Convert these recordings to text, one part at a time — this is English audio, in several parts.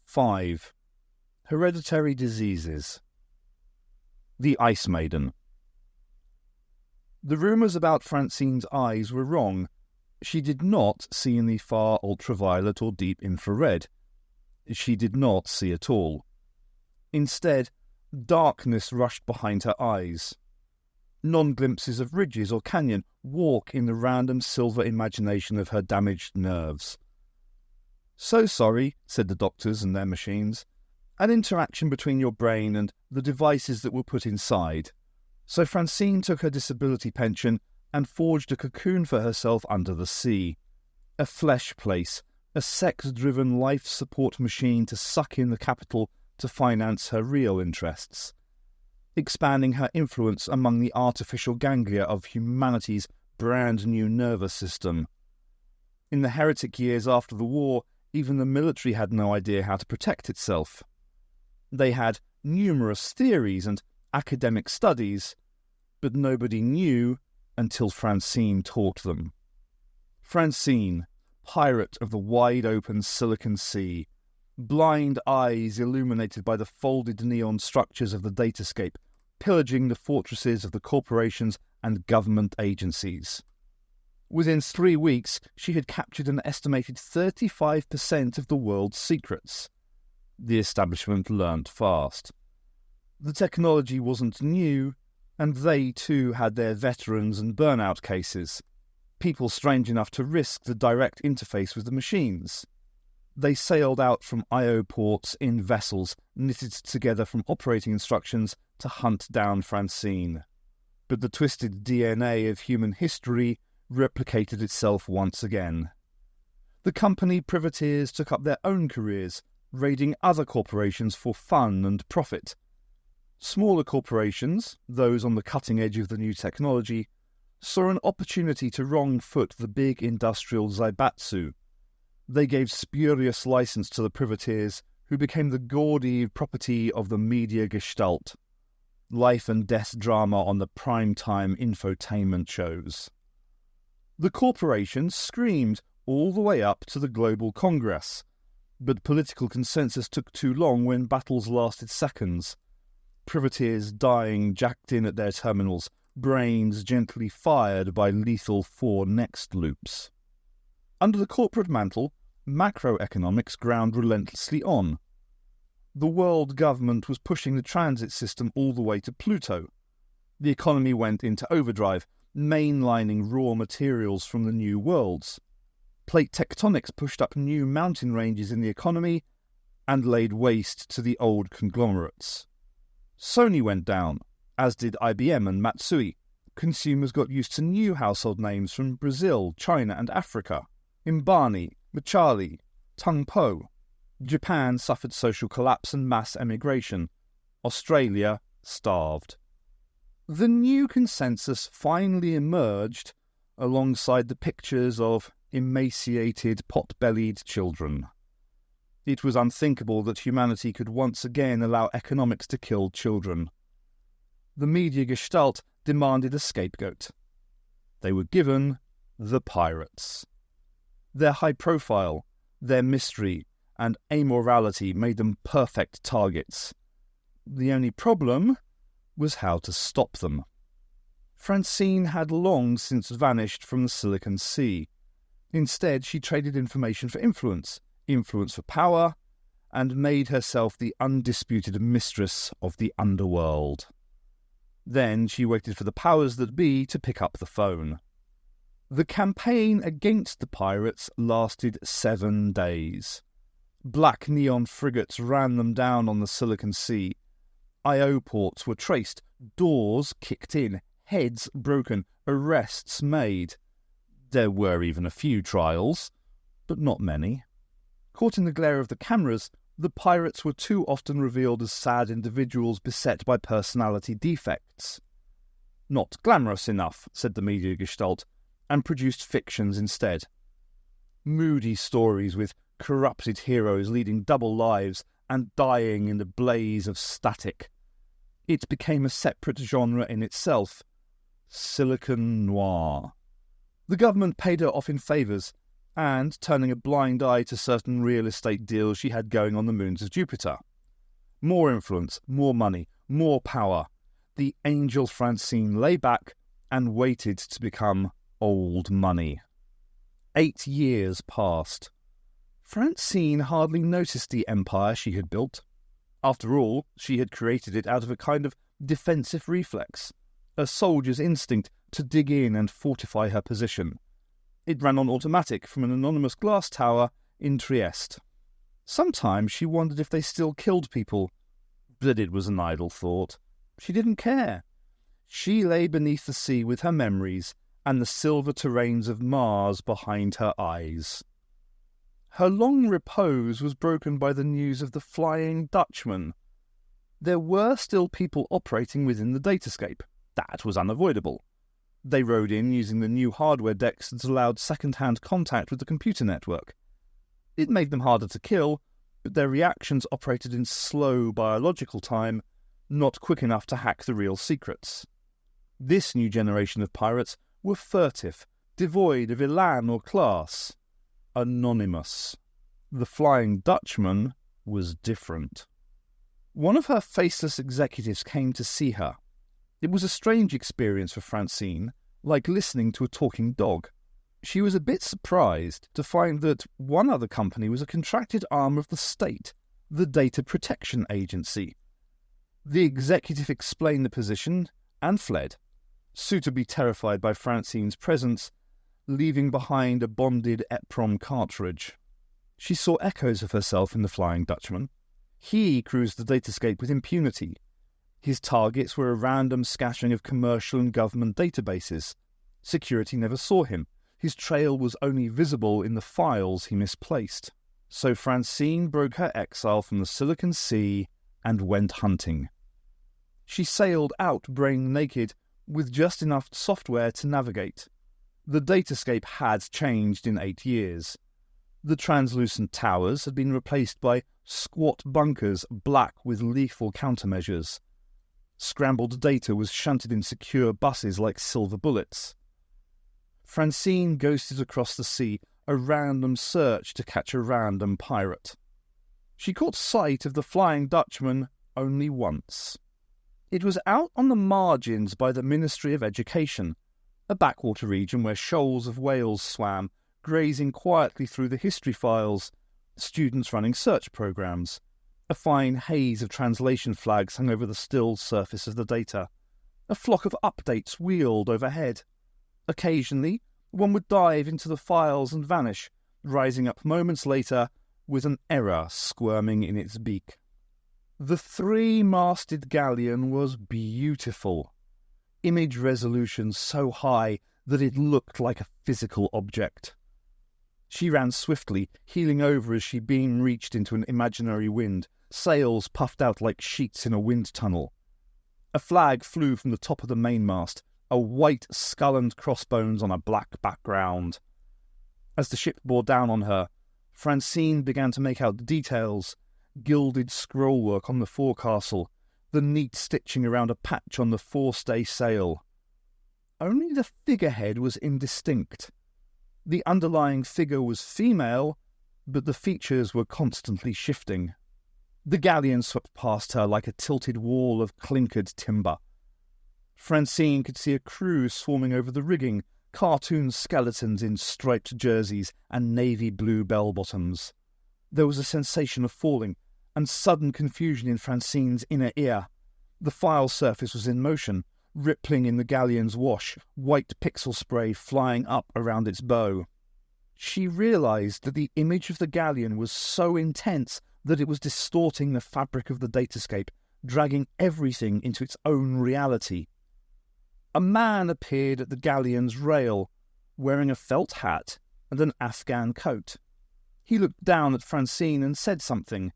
5. Hereditary diseases. The Ice Maiden. The rumours about Francine's eyes were wrong. She did not see in the far ultraviolet or deep infrared. She did not see at all. Instead, darkness rushed behind her eyes. Non-glimpses of ridges or canyon walk in the random silver imagination of her damaged nerves. "So sorry," said the doctors and their machines. "An interaction between your brain and the devices that were put inside." So Francine took her disability pension and forged a cocoon for herself under the sea. A flesh place, a sex-driven life support machine to suck in the capital to finance her real interests, expanding her influence among the artificial ganglia of humanity's brand-new nervous system. In the heretic years after the war, even the military had no idea how to protect itself. They had numerous theories and academic studies, but nobody knew until Francine taught them. Francine, pirate of the wide-open Silicon Sea, blind eyes illuminated by the folded neon structures of the datascape, pillaging the fortresses of the corporations and government agencies. Within 3 weeks, she had captured an estimated 35% of the world's secrets. The establishment learnt fast. The technology wasn't new, and they too had their veterans and burnout cases, people strange enough to risk the direct interface with the machines. They sailed out from I.O. ports in vessels knitted together from operating instructions to hunt down Francine. But the twisted DNA of human history replicated itself once again. The company privateers took up their own careers, raiding other corporations for fun and profit. Smaller corporations, those on the cutting edge of the new technology, saw an opportunity to wrong-foot the big industrial zaibatsu. They gave spurious license to the privateers, who became the gaudy property of the media gestalt. Life and death drama on the prime-time infotainment shows. The corporations screamed all the way up to the Global Congress, but political consensus took too long when battles lasted seconds. Privateers dying jacked in at their terminals, brains gently fired by lethal 4 next loops. Under the corporate mantle, macroeconomics ground relentlessly on. The world government was pushing the transit system all the way to Pluto. The economy went into overdrive, mainlining raw materials from the new worlds. Plate tectonics pushed up new mountain ranges in the economy and laid waste to the old conglomerates. Sony went down, as did IBM and Matsui. Consumers got used to new household names from Brazil, China and Africa. Imbani, Machali, Tungpo. Japan suffered social collapse and mass emigration. Australia starved. The new consensus finally emerged alongside the pictures of emaciated, pot-bellied children. It was unthinkable that humanity could once again allow economics to kill children. The media gestalt demanded a scapegoat. They were given the pirates. Their high profile, their mystery, and amorality made them perfect targets. The only problem was how to stop them. Francine had long since vanished from the Silicon Sea. Instead, she traded information for influence, influence for power, and made herself the undisputed mistress of the underworld. Then she waited for the powers that be to pick up the phone. The campaign against the pirates lasted 7 days. Black neon frigates ran them down on the Silicon Sea. I.O. ports were traced, doors kicked in, heads broken, arrests made. There were even a few trials, but not many. Caught in the glare of the cameras, the pirates were too often revealed as sad individuals beset by personality defects. Not glamorous enough, said the media gestalt, and produced fictions instead. Moody stories with corrupted heroes leading double lives and dying in the blaze of static. It became a separate genre in itself, Silicon Noir. The government paid her off in favours, and turning a blind eye to certain real estate deals she had going on the moons of Jupiter. More influence, more money, more power. The angel Francine lay back and waited to become old money. 8 years passed. Francine hardly noticed the empire she had built. After all, she had created it out of a kind of defensive reflex, a soldier's instinct to dig in and fortify her position. It ran on automatic from an anonymous glass tower in Trieste. Sometimes she wondered if they still killed people, but it was an idle thought. She didn't care. She lay beneath the sea with her memories and the silver terrains of Mars behind her eyes. Her long repose was broken by the news of the Flying Dutchman. There were still people operating within the datascape. That was unavoidable. They rode in using the new hardware decks that allowed second-hand contact with the computer network. It made them harder to kill, but their reactions operated in slow biological time, not quick enough to hack the real secrets. This new generation of pirates were furtive, devoid of elan or class. Anonymous. The Flying Dutchman was different. One of her faceless executives came to see her. It was a strange experience for Francine, like listening to a talking dog. She was a bit surprised to find that one other company was a contracted arm of the state, the Data Protection Agency. The executive explained the position and fled, suitably terrified by Francine's presence, leaving behind a bonded EPROM cartridge. She saw echoes of herself in the Flying Dutchman. He cruised the datascape with impunity. His targets were a random scattering of commercial and government databases. Security never saw him. His trail was only visible in the files he misplaced. So Francine broke her exile from the Silicon Sea and went hunting. She sailed out brain naked, with just enough software to navigate. The datascape had changed in 8 years. The translucent towers had been replaced by squat bunkers black with lethal countermeasures. Scrambled data was shunted in secure buses like silver bullets. Francine ghosted across the sea, a random search to catch a random pirate. She caught sight of the Flying Dutchman only once. It was out on the margins by the Ministry of Education, a backwater region where shoals of whales swam, grazing quietly through the history files, students running search programs. A fine haze of translation flags hung over the still surface of the data. A flock of updates wheeled overhead. Occasionally, one would dive into the files and vanish, rising up moments later with an error squirming in its beak. The 3-masted galleon was beautiful. Image resolution so high that it looked like a physical object. She ran swiftly, heeling over as she beam reached into an imaginary wind, sails puffed out like sheets in a wind tunnel. A flag flew from the top of the mainmast, a white skull and crossbones on a black background. As the ship bore down on her, Francine began to make out details, gilded scrollwork on the forecastle, the neat stitching around a patch on the forestay sail. Only the figurehead was indistinct. The underlying figure was female, but the features were constantly shifting. The galleon swept past her like a tilted wall of clinkered timber. Francine could see a crew swarming over the rigging, cartoon skeletons in striped jerseys and navy blue bell-bottoms. There was a sensation of falling, and sudden confusion in Francine's inner ear. The file surface was in motion, rippling in the galleon's wash, white pixel spray flying up around its bow. She realized that the image of the galleon was so intense that it was distorting the fabric of the datascape, dragging everything into its own reality. A man appeared at the galleon's rail, wearing a felt hat and an Afghan coat. He looked down at Francine and said something.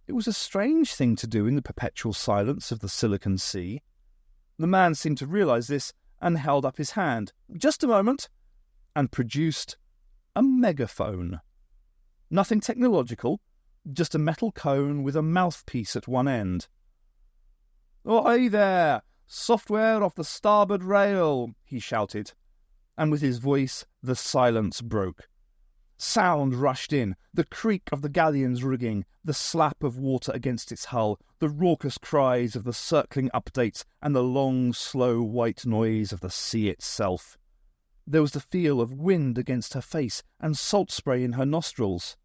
It was a strange thing to do in the perpetual silence of the Silicon Sea. The man seemed to realize this and held up his hand. "Just a moment," and produced a megaphone. Nothing technological, just a metal cone with a mouthpiece at one end. "Ahoy there! Software off the starboard rail!" he shouted, and with his voice the silence broke. Sound rushed in, the creak of the galleon's rigging, the slap of water against its hull, the raucous cries of the circling updates, and the long, slow white noise of the sea itself. There was the feel of wind against her face and salt spray in her nostrils.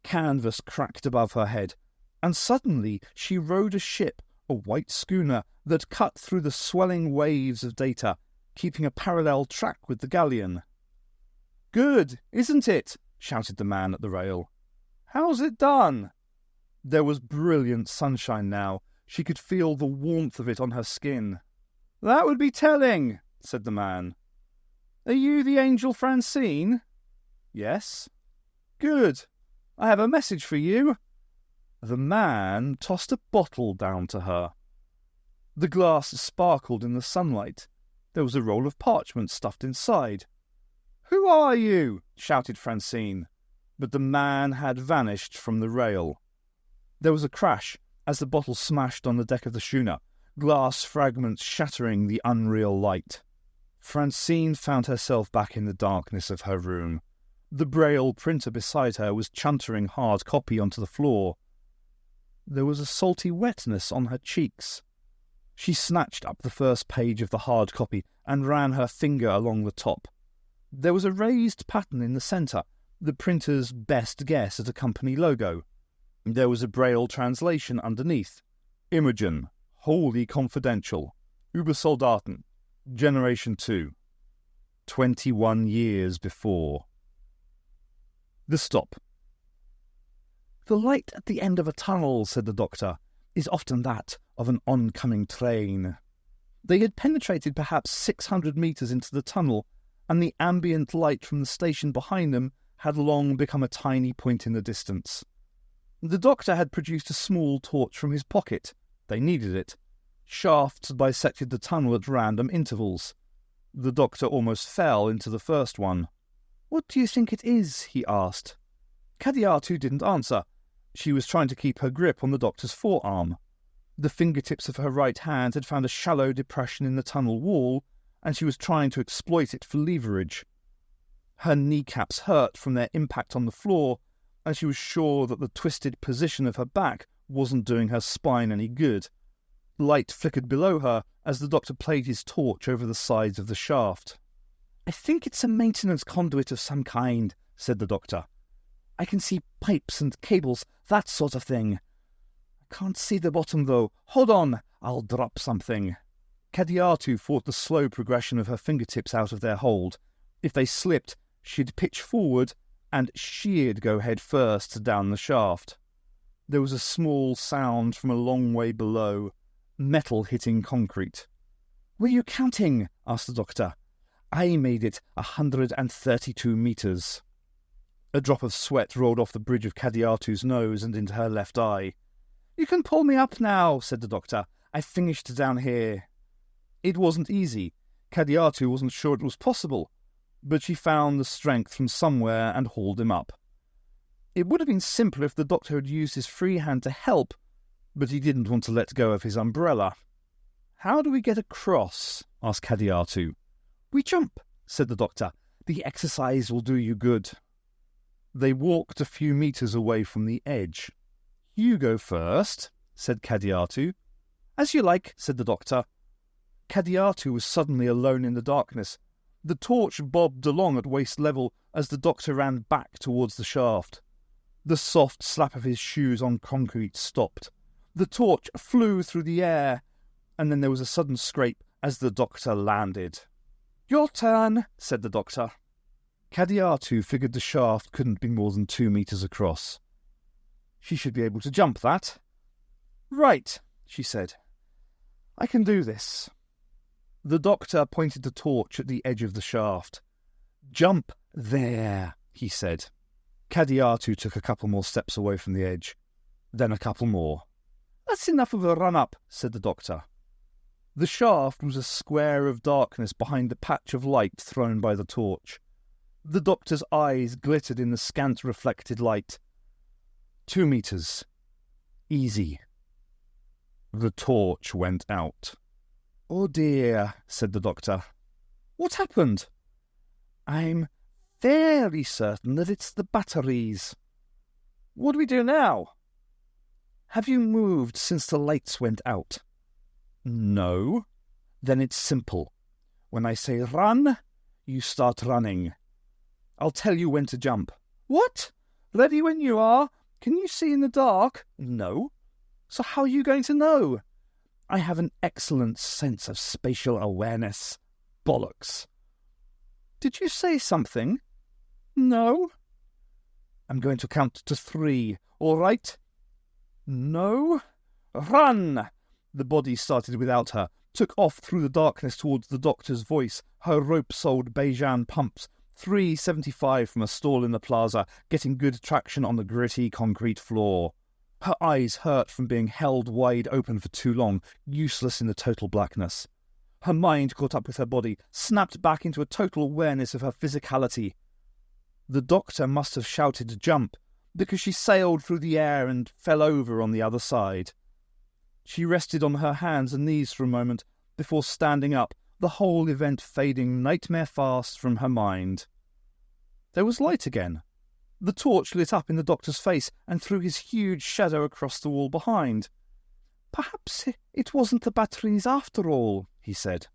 Canvas cracked above her head, and suddenly she rode a ship, a white schooner, that cut through the swelling waves of data, keeping a parallel track with the galleon. "Good, isn't it?" shouted the man at the rail. "How's it done?" There was brilliant sunshine now. She could feel the warmth of it on her skin. "That would be telling," said the man. "Are you the angel Francine?" "Yes." "Good. I have a message for you." The man tossed a bottle down to her. The glass sparkled in the sunlight. There was a roll of parchment stuffed inside. "Who are you?" shouted Francine, but the man had vanished from the rail. There was a crash as the bottle smashed on the deck of the schooner, glass fragments shattering the unreal light. Francine found herself back in the darkness of her room. The Braille printer beside her was chuntering hard copy onto the floor. There was a salty wetness on her cheeks. She snatched up the first page of the hard copy and ran her finger along the top. There was a raised pattern in the centre, the printer's best guess at a company logo. There was a Braille translation underneath. Imogen, wholly confidential. Übersoldaten, Generation 2. 21 years before. The stop. "The light at the end of a tunnel," said the doctor, "is often that of an oncoming train." They had penetrated perhaps 600 metres into the tunnel, and the ambient light from the station behind them had long become a tiny point in the distance. The doctor had produced a small torch from his pocket. They needed it. Shafts bisected the tunnel at random intervals. The doctor almost fell into the first one. "What do you think it is?" he asked. Kadiatu didn't answer. She was trying to keep her grip on the doctor's forearm. The fingertips of her right hand had found a shallow depression in the tunnel wall, and she was trying to exploit it for leverage. Her kneecaps hurt from their impact on the floor, and she was sure that the twisted position of her back wasn't doing her spine any good. Light flickered below her as the doctor played his torch over the sides of the shaft. "I think it's a maintenance conduit of some kind," said the doctor. "I can see pipes and cables, that sort of thing. I can't see the bottom, though. Hold on, I'll drop something." Kadiatu fought the slow progression of her fingertips out of their hold. If they slipped, she'd pitch forward, and she'd go head first down the shaft. There was a small sound from a long way below, metal hitting concrete. "Were you counting?" asked the doctor. "I made it 132 metres. A drop of sweat rolled off the bridge of Kadiatu's nose and into her left eye. "You can pull me up now," said the doctor. "I finished down here." It wasn't easy. Kadiatu wasn't sure it was possible, but she found the strength from somewhere and hauled him up. It would have been simpler if the doctor had used his free hand to help, but he didn't want to let go of his umbrella. "How do we get across?" asked Kadiatu. "We jump," said the doctor. "The exercise will do you good." They walked a few metres away from the edge. "You go first," said Kadiatu. "As you like," said the doctor. Kadiatu was suddenly alone in the darkness. The torch bobbed along at waist level as the doctor ran back towards the shaft. The soft slap of his shoes on concrete stopped. The torch flew through the air, and then there was a sudden scrape as the doctor landed. "Your turn," said the doctor. Kadiatu figured the shaft couldn't be more than 2 metres across. She should be able to jump that. "Right," she said. "I can do this." The doctor pointed the torch at the edge of the shaft. "Jump there," he said. Kadiatu took a couple more steps away from the edge, then a couple more. "That's enough of a run-up," said the doctor. The shaft was a square of darkness behind the patch of light thrown by the torch. The doctor's eyes glittered in the scant reflected light. 2 metres. Easy. The torch went out. "Oh dear," said the doctor. "What happened?" "I'm fairly certain that it's the batteries. What do we do now? Have you moved since the lights went out? No. Then it's simple. When I say run, you start running. I'll tell you when to jump. What? Ready when you are? Can you see in the dark? No. So how are you going to know? I have an excellent sense of spatial awareness. Bollocks. Did you say something? No. I'm going to count to 3, all right? No. Run! The body started without her, took off through the darkness towards the doctor's voice, her rope-soled Bejan pumps, 3.75 from a stall in the plaza, getting good traction on the gritty concrete floor. Her eyes hurt from being held wide open for too long, useless in the total blackness. Her mind caught up with her body, snapped back into a total awareness of her physicality. The doctor must have shouted jump, because she sailed through the air and fell over on the other side. She rested on her hands and knees for a moment, before standing up, the whole event fading nightmare-fast from her mind. There was light again. The torch lit up in the doctor's face and threw his huge shadow across the wall behind. "Perhaps it wasn't the batteries after all," he said.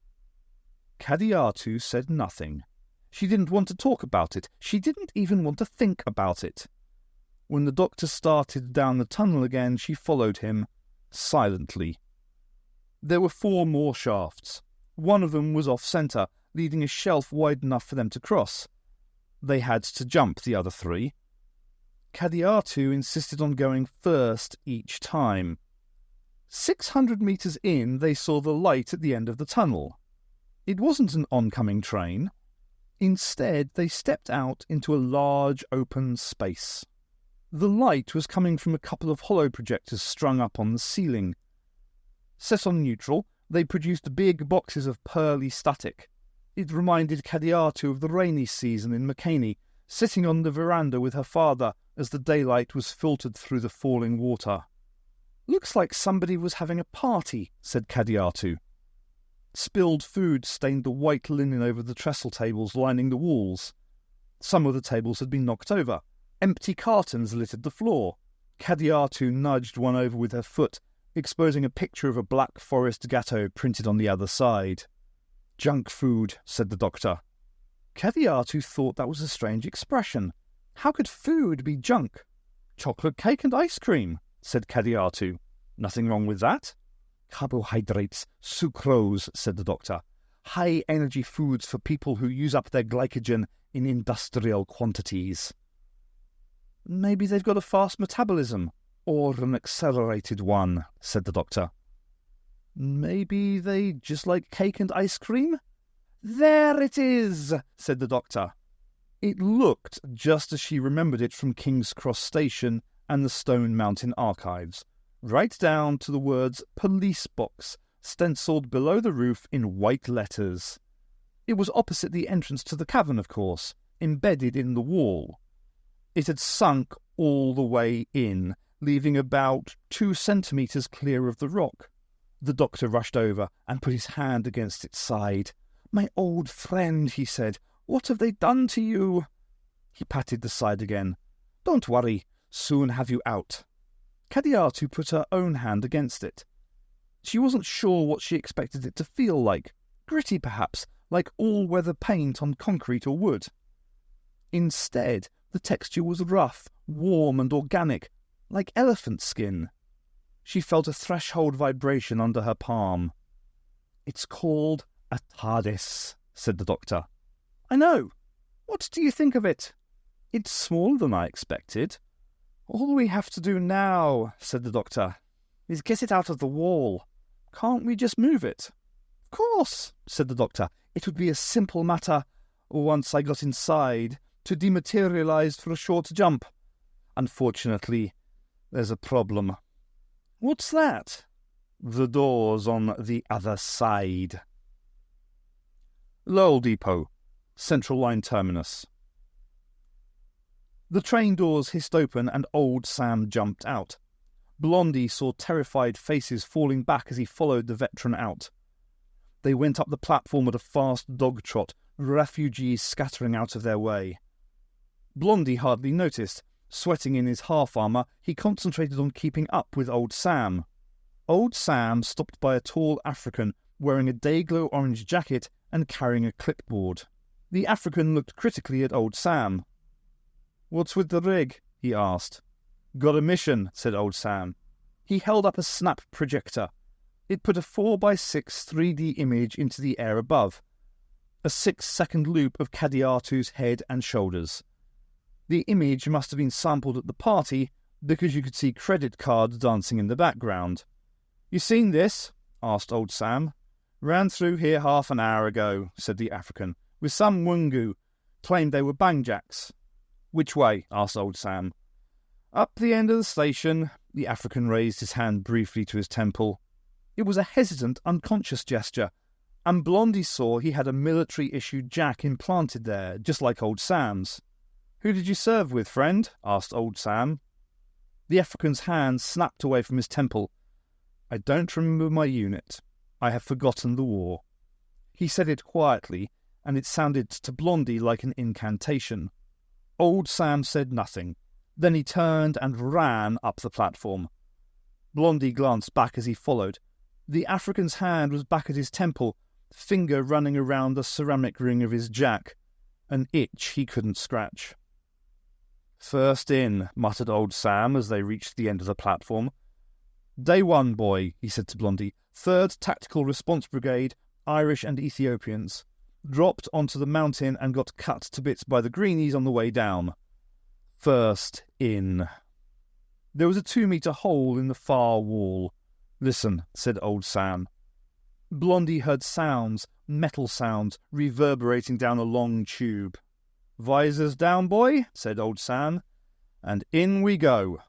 Kadiatu said nothing. She didn't want to talk about it. She didn't even want to think about it. When the doctor started down the tunnel again, she followed him, silently. There were 4 more shafts. One of them was off-centre, leaving a shelf wide enough for them to cross. They had to jump the other 3. Kadiatu insisted on going first each time. 600 metres in, they saw the light at the end of the tunnel. It wasn't an oncoming train. Instead, they stepped out into a large open space. The light was coming from a couple of hollow projectors strung up on the ceiling. Set on neutral, they produced big boxes of pearly static. It reminded Kadiatu of the rainy season in McCaney, sitting on the veranda with her father as the daylight was filtered through the falling water. "Looks like somebody was having a party," said Kadiatu. Spilled food stained the white linen over the trestle tables lining the walls. Some of the tables had been knocked over. Empty cartons littered the floor. Kadiatu nudged one over with her foot, exposing a picture of a Black Forest gateau printed on the other side. "Junk food," said the doctor. Kadiatu thought that was a strange expression. How could food be junk? "Chocolate cake and ice cream," said Kadiatu. "Nothing wrong with that." "Carbohydrates, sucrose," said the doctor. "High-energy foods for people who use up their glycogen in industrial quantities." "Maybe they've got a fast metabolism, or an accelerated one," said the doctor. "Maybe they just like cake and ice cream?" "There it is," said the doctor. It looked just as she remembered it from King's Cross Station and the Stone Mountain archives, right down to the words "police box" stenciled below the roof in white letters. It was opposite the entrance to the cavern, of course, embedded in the wall. It had sunk all the way in, leaving about 2 centimetres clear of the rock. The doctor rushed over and put his hand against its side. "My old friend," he said, "what have they done to you?" He patted the side again. "Don't worry, soon have you out." Kadiatu put her own hand against it. She wasn't sure what she expected it to feel like. Gritty, perhaps, like all-weather paint on concrete or wood. Instead, the texture was rough, warm and organic, like elephant skin. She felt a threshold vibration under her palm. "It's called a TARDIS," said the doctor. "I know. What do you think of it?" "It's smaller than I expected." "All we have to do now," said the doctor, "is get it out of the wall. Can't we just move it?" "Of course," said the doctor. "It would be a simple matter, once I got inside, to dematerialize for a short jump. Unfortunately, there's a problem." "What's that?" "The door's on the other side." Lowell Depot, Central Line Terminus. The train doors hissed open and old Sam jumped out. Blondie saw terrified faces falling back as he followed the veteran out. They went up the platform at a fast dog trot, refugees scattering out of their way. Blondie hardly noticed. Sweating in his half-armour, he concentrated on keeping up with Old Sam. Old Sam stopped by a tall African wearing a day-glow orange jacket and carrying a clipboard. The African looked critically at Old Sam. "What's with the rig?" he asked. "Got a mission," said Old Sam. He held up a snap projector. It put a 4x6 3D image into the air above. A 6-second loop of Kadiatu's head and shoulders. The image must have been sampled at the party because you could see credit cards dancing in the background. "You seen this?" asked Old Sam. "Ran through here half an hour ago," said the African, "with some Wungu. Claimed they were bangjacks." "Which way?" asked Old Sam. "Up the end of the station." The African raised his hand briefly to his temple. It was a hesitant, unconscious gesture, and Blondie saw he had a military-issued jack implanted there, just like Old Sam's. "Who did you serve with, friend?" asked Old Sam. The African's hand snapped away from his temple. "I don't remember my unit. I have forgotten the war." He said it quietly, and it sounded to Blondie like an incantation. Old Sam said nothing. Then he turned and ran up the platform. Blondie glanced back as he followed. The African's hand was back at his temple, finger running around the ceramic ring of his jack, an itch he couldn't scratch. "First in," muttered Old Sam as they reached the end of the platform. "Day 1, boy," he said to Blondie. "3rd Tactical Response Brigade, Irish and Ethiopians. Dropped onto the mountain and got cut to bits by the greenies on the way down. First in." There was a 2-metre hole in the far wall. "Listen," said Old Sam. Blondie heard sounds, metal sounds, reverberating down a long tube. "Visors down, boy," said Old Sam, "and in we go."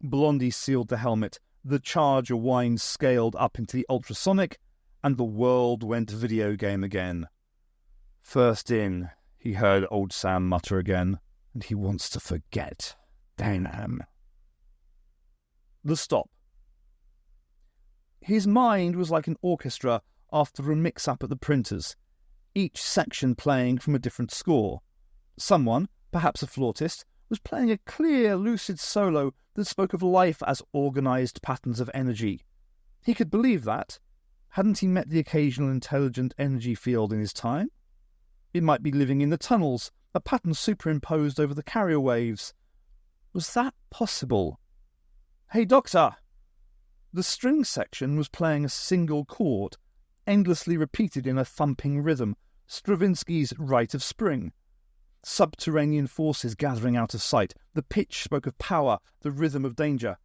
Blondie sealed the helmet, the charger whine scaled up into the ultrasonic, and the world went video game again. "First in," he heard Old Sam mutter again, "and he wants to forget. Damn." The stop. His mind was like an orchestra after a mix-up at the printers, each section playing from a different score. Someone, perhaps a flautist, was playing a clear, lucid solo that spoke of life as organised patterns of energy. He could believe that. Hadn't he met the occasional intelligent energy field in his time? It might be living in the tunnels, a pattern superimposed over the carrier waves. Was that possible? "Hey, Doctor!" The string section was playing a single chord, endlessly repeated in a thumping rhythm, Stravinsky's Rite of Spring. Subterranean forces gathering out of sight. The pitch spoke of power, the rhythm of danger.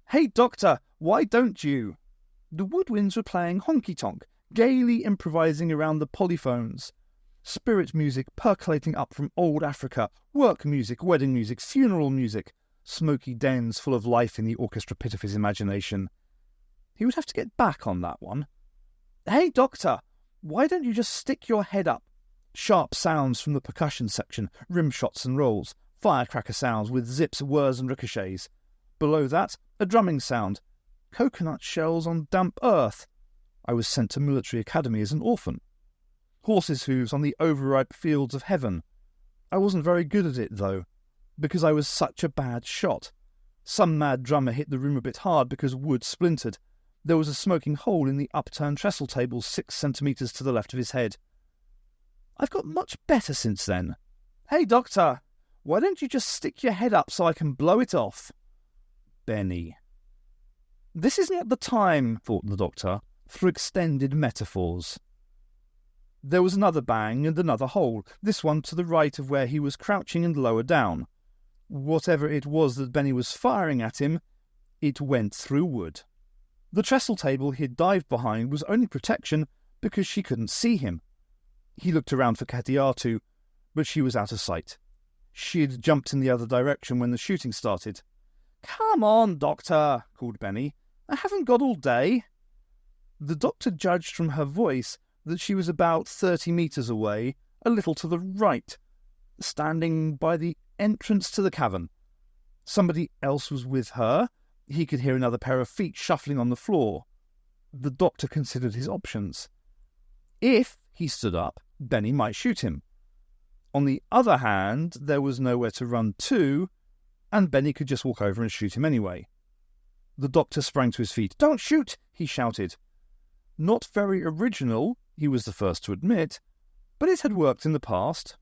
"Hey, Doctor, why don't you?" The woodwinds were playing honky-tonk, gaily improvising around the polyphones. Spirit music percolating up from old Africa, work music, wedding music, funeral music, smoky dens full of life in the orchestra pit of his imagination. He would have to get back on that one. "Hey, Doctor, why don't you just stick your head up?" Sharp sounds from the percussion section, rim shots and rolls, firecracker sounds with zips, whirs and ricochets. Below that, a drumming sound. Coconut shells on damp earth. I was sent to military academy as an orphan. Horses' hooves on the overripe fields of heaven. I wasn't very good at it, though, because I was such a bad shot. Some mad drummer hit the room a bit hard because wood splintered. There was a smoking hole in the upturned trestle table 6 centimetres to the left of his head. I've got much better since then. "Hey, Doctor, why don't you just stick your head up so I can blow it off?" Benny. This is not the time, thought the Doctor, for extended metaphors. There was another bang and another hole, this one to the right of where he was crouching and lower down. Whatever it was that Benny was firing at him, it went through wood. The trestle table he had dived behind was only protection because she couldn't see him. He looked around for Kadiatu, but she was out of sight. She had jumped in the other direction when the shooting started. "Come on, Doctor," called Benny. "I haven't got all day." The Doctor judged from her voice that she was about 30 metres away, a little to the right, standing by the entrance to the cavern. Somebody else was with her. He could hear another pair of feet shuffling on the floor. The Doctor considered his options. If he stood up, Benny might shoot him. On the other hand, there was nowhere to run to, and Benny could just walk over and shoot him anyway. The doctor sprang to his feet. "Don't shoot!" he shouted. Not very original, he was the first to admit, but it had worked in the past.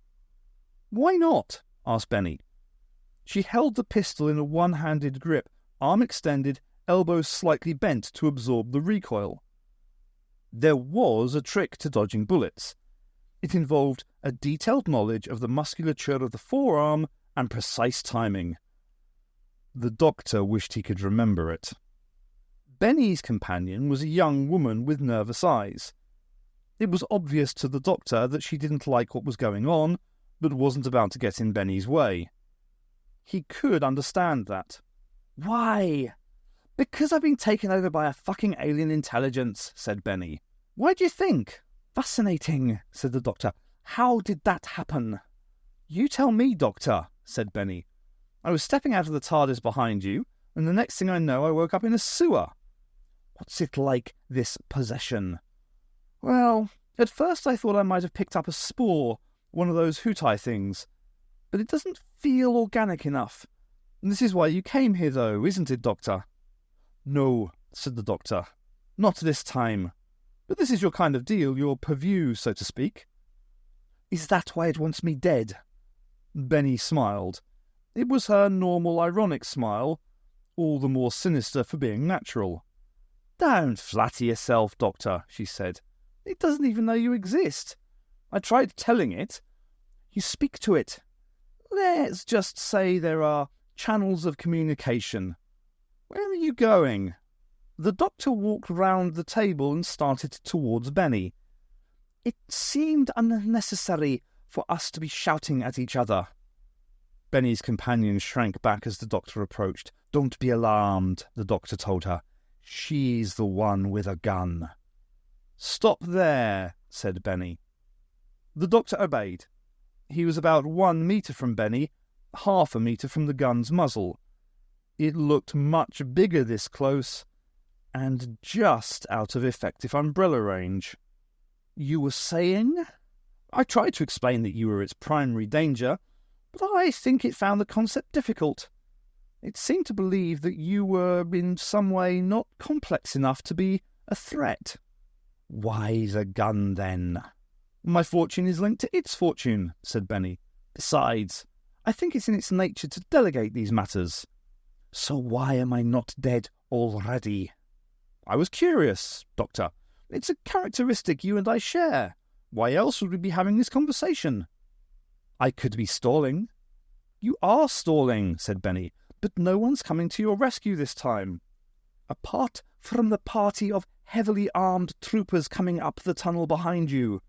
"Why not?" asked Benny. She held the pistol in a one-handed grip, arm extended, elbows slightly bent to absorb the recoil. There was a trick to dodging bullets. It involved a detailed knowledge of the musculature of the forearm and precise timing. The doctor wished he could remember it. Benny's companion was a young woman with nervous eyes. It was obvious to the doctor that she didn't like what was going on, but wasn't about to get in Benny's way. He could understand that. "Why?" "Because I've been taken over by a fucking alien intelligence," said Benny. "Why do you think?" "Fascinating," said the doctor. "How did that happen?" "You tell me, doctor," said Benny. "I was stepping out of the TARDIS behind you, and the next thing I know I woke up in a sewer." "What's it like, this possession?" "Well, at first I thought I might have picked up a spore, one of those Hootai things. But it doesn't feel organic enough. This is why you came here, though, isn't it, Doctor?" "No," said the doctor. "Not this time. But this is your kind of deal, your purview, so to speak." "Is that why it wants me dead?" Benny smiled. It was her normal ironic smile, all the more sinister for being natural. "Don't flatter yourself, Doctor," she said. "It doesn't even know you exist. I tried telling it. You speak to it. Let's just say there are channels of communication. Where are you going?" The doctor walked round the table and started towards Benny. "It seemed unnecessary for us to be shouting at each other." Benny's companion shrank back as the doctor approached. "Don't be alarmed," the doctor told her. "She's the one with a gun." "Stop there," said Benny. The doctor obeyed. He was about 1 metre from Benny, half a metre from the gun's muzzle. It looked much bigger this close, and just out of effective umbrella range. "You were saying?" "I tried to explain that you were its primary danger, but I think it found the concept difficult. It seemed to believe that you were in some way not complex enough to be a threat." "Why the gun, then?" "My fortune is linked to its fortune," said Benny. "Besides, I think it's in its nature to delegate these matters." "So why am I not dead already?" "I was curious, Doctor. It's a characteristic you and I share. Why else would we be having this conversation?" "I could be stalling." "You are stalling," said Benny, "but no one's coming to your rescue this time. Apart from the party of heavily armed troopers coming up the tunnel behind you."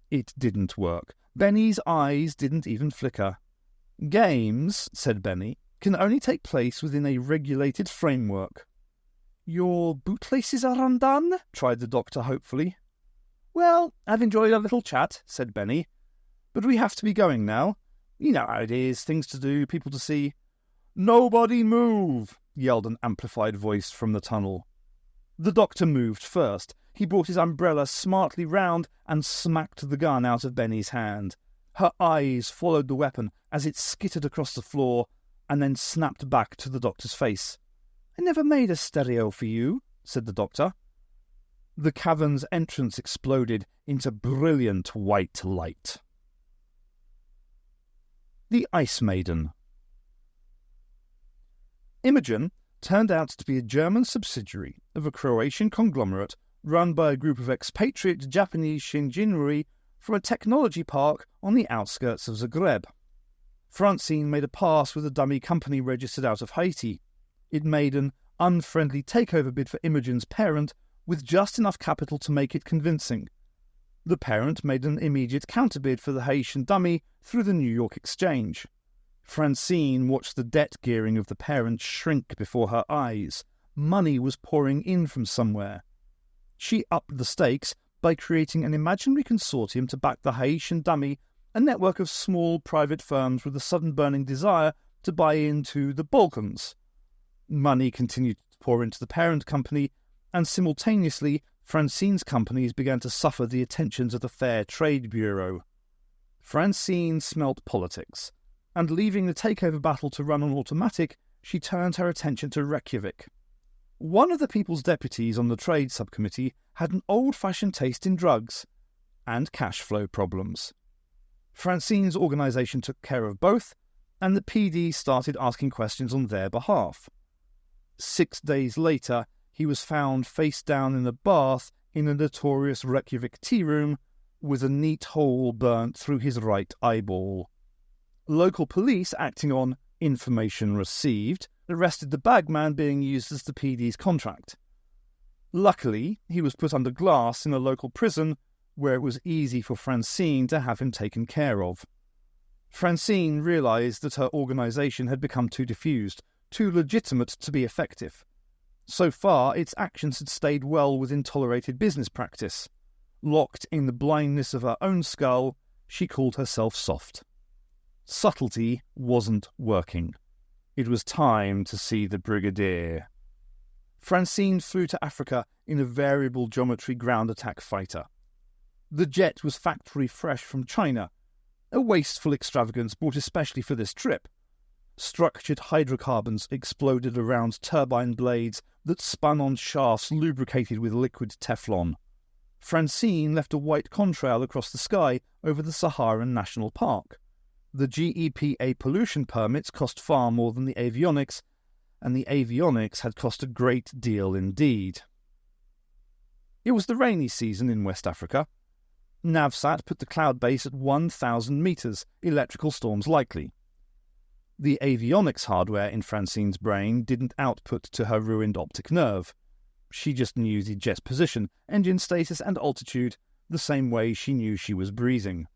It didn't work. Benny's eyes didn't even flicker. "Games," said Benny, "can only take place within a regulated framework." "Your bootlaces are undone?" tried the doctor hopefully. "Well, I've enjoyed our little chat," said Benny. "But we have to be going now. You know how it is, things to do, people to see." "Nobody move!" yelled an amplified voice from the tunnel. The doctor moved first. He brought his umbrella smartly round and smacked the gun out of Benny's hand. Her eyes followed the weapon as it skittered across the floor and then snapped back to the doctor's face. "I never made a stereo for you," said the doctor. The cavern's entrance exploded into brilliant white light. The Ice Maiden. Imogen turned out to be a German subsidiary of a Croatian conglomerate run by a group of expatriate Japanese Shinjinri from a technology park on the outskirts of Zagreb. Francine made a pass with a dummy company registered out of Haiti. It made an unfriendly takeover bid for Imogen's parent with just enough capital to make it convincing. The parent made an immediate counterbid for the Haitian dummy through the New York Exchange. Francine watched the debt gearing of the parent shrink before her eyes. Money was pouring in from somewhere. She upped the stakes by creating an imaginary consortium to back the Haitian dummy, a network of small private firms with a sudden burning desire to buy into the Balkans. Money continued to pour into the parent company, and simultaneously Francine's companies began to suffer the attentions of the Fair Trade Bureau. Francine smelt politics, and leaving the takeover battle to run on automatic, she turned her attention to Reykjavik. One of the People's Deputies on the Trade Subcommittee had an old-fashioned taste in drugs and cash flow problems. Francine's organisation took care of both, and the PD started asking questions on their behalf. 6 days later, he was found face down in a bath in a notorious Reykjavik tea room with a neat hole burnt through his right eyeball. Local police, acting on information received, arrested the bagman being used as the PD's contract. Luckily, he was put under glass in a local prison where it was easy for Francine to have him taken care of. Francine realised that her organisation had become too diffused, too legitimate to be effective. So far, its actions had stayed well within tolerated business practice. Locked in the blindness of her own skull, she called herself soft. Subtlety wasn't working. It was time to see the Brigadier. Francine flew to Africa in a variable geometry ground attack fighter. The jet was factory fresh from China, a wasteful extravagance bought especially for this trip. Structured hydrocarbons exploded around turbine blades that spun on shafts lubricated with liquid Teflon. Francine left a white contrail across the sky over the Saharan National Park. The GEPA pollution permits cost far more than the avionics, and the avionics had cost a great deal indeed. It was the rainy season in West Africa. Navsat put the cloud base at 1,000 metres, electrical storms likely. The avionics hardware in Francine's brain didn't output to her ruined optic nerve. She just knew the jet's position, engine status and altitude, the same way she knew she was breathing.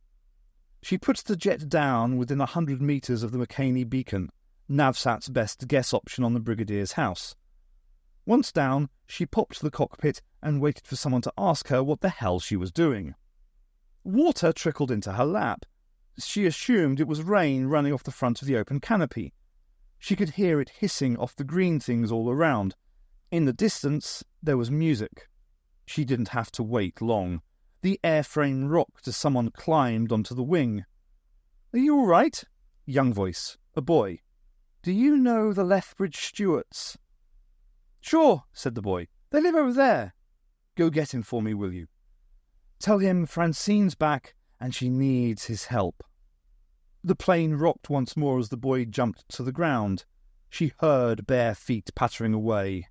She put the jet down within 100 metres of the McCaney beacon, Navsat's best guess option on the Brigadier's house. Once down, she popped to the cockpit and waited for someone to ask her what the hell she was doing. Water trickled into her lap. She assumed it was rain running off the front of the open canopy. She could hear it hissing off the green things all around. In the distance, there was music. She didn't have to wait long. The airframe rocked as someone climbed onto the wing. "Are you all right?" Young voice. A boy. "Do you know the Lethbridge Stewarts?" "Sure," said the boy. "They live over there." "Go get him for me, will you? Tell him Francine's back and she needs his help." The plane rocked once more as the boy jumped to the ground. She heard bare feet pattering away.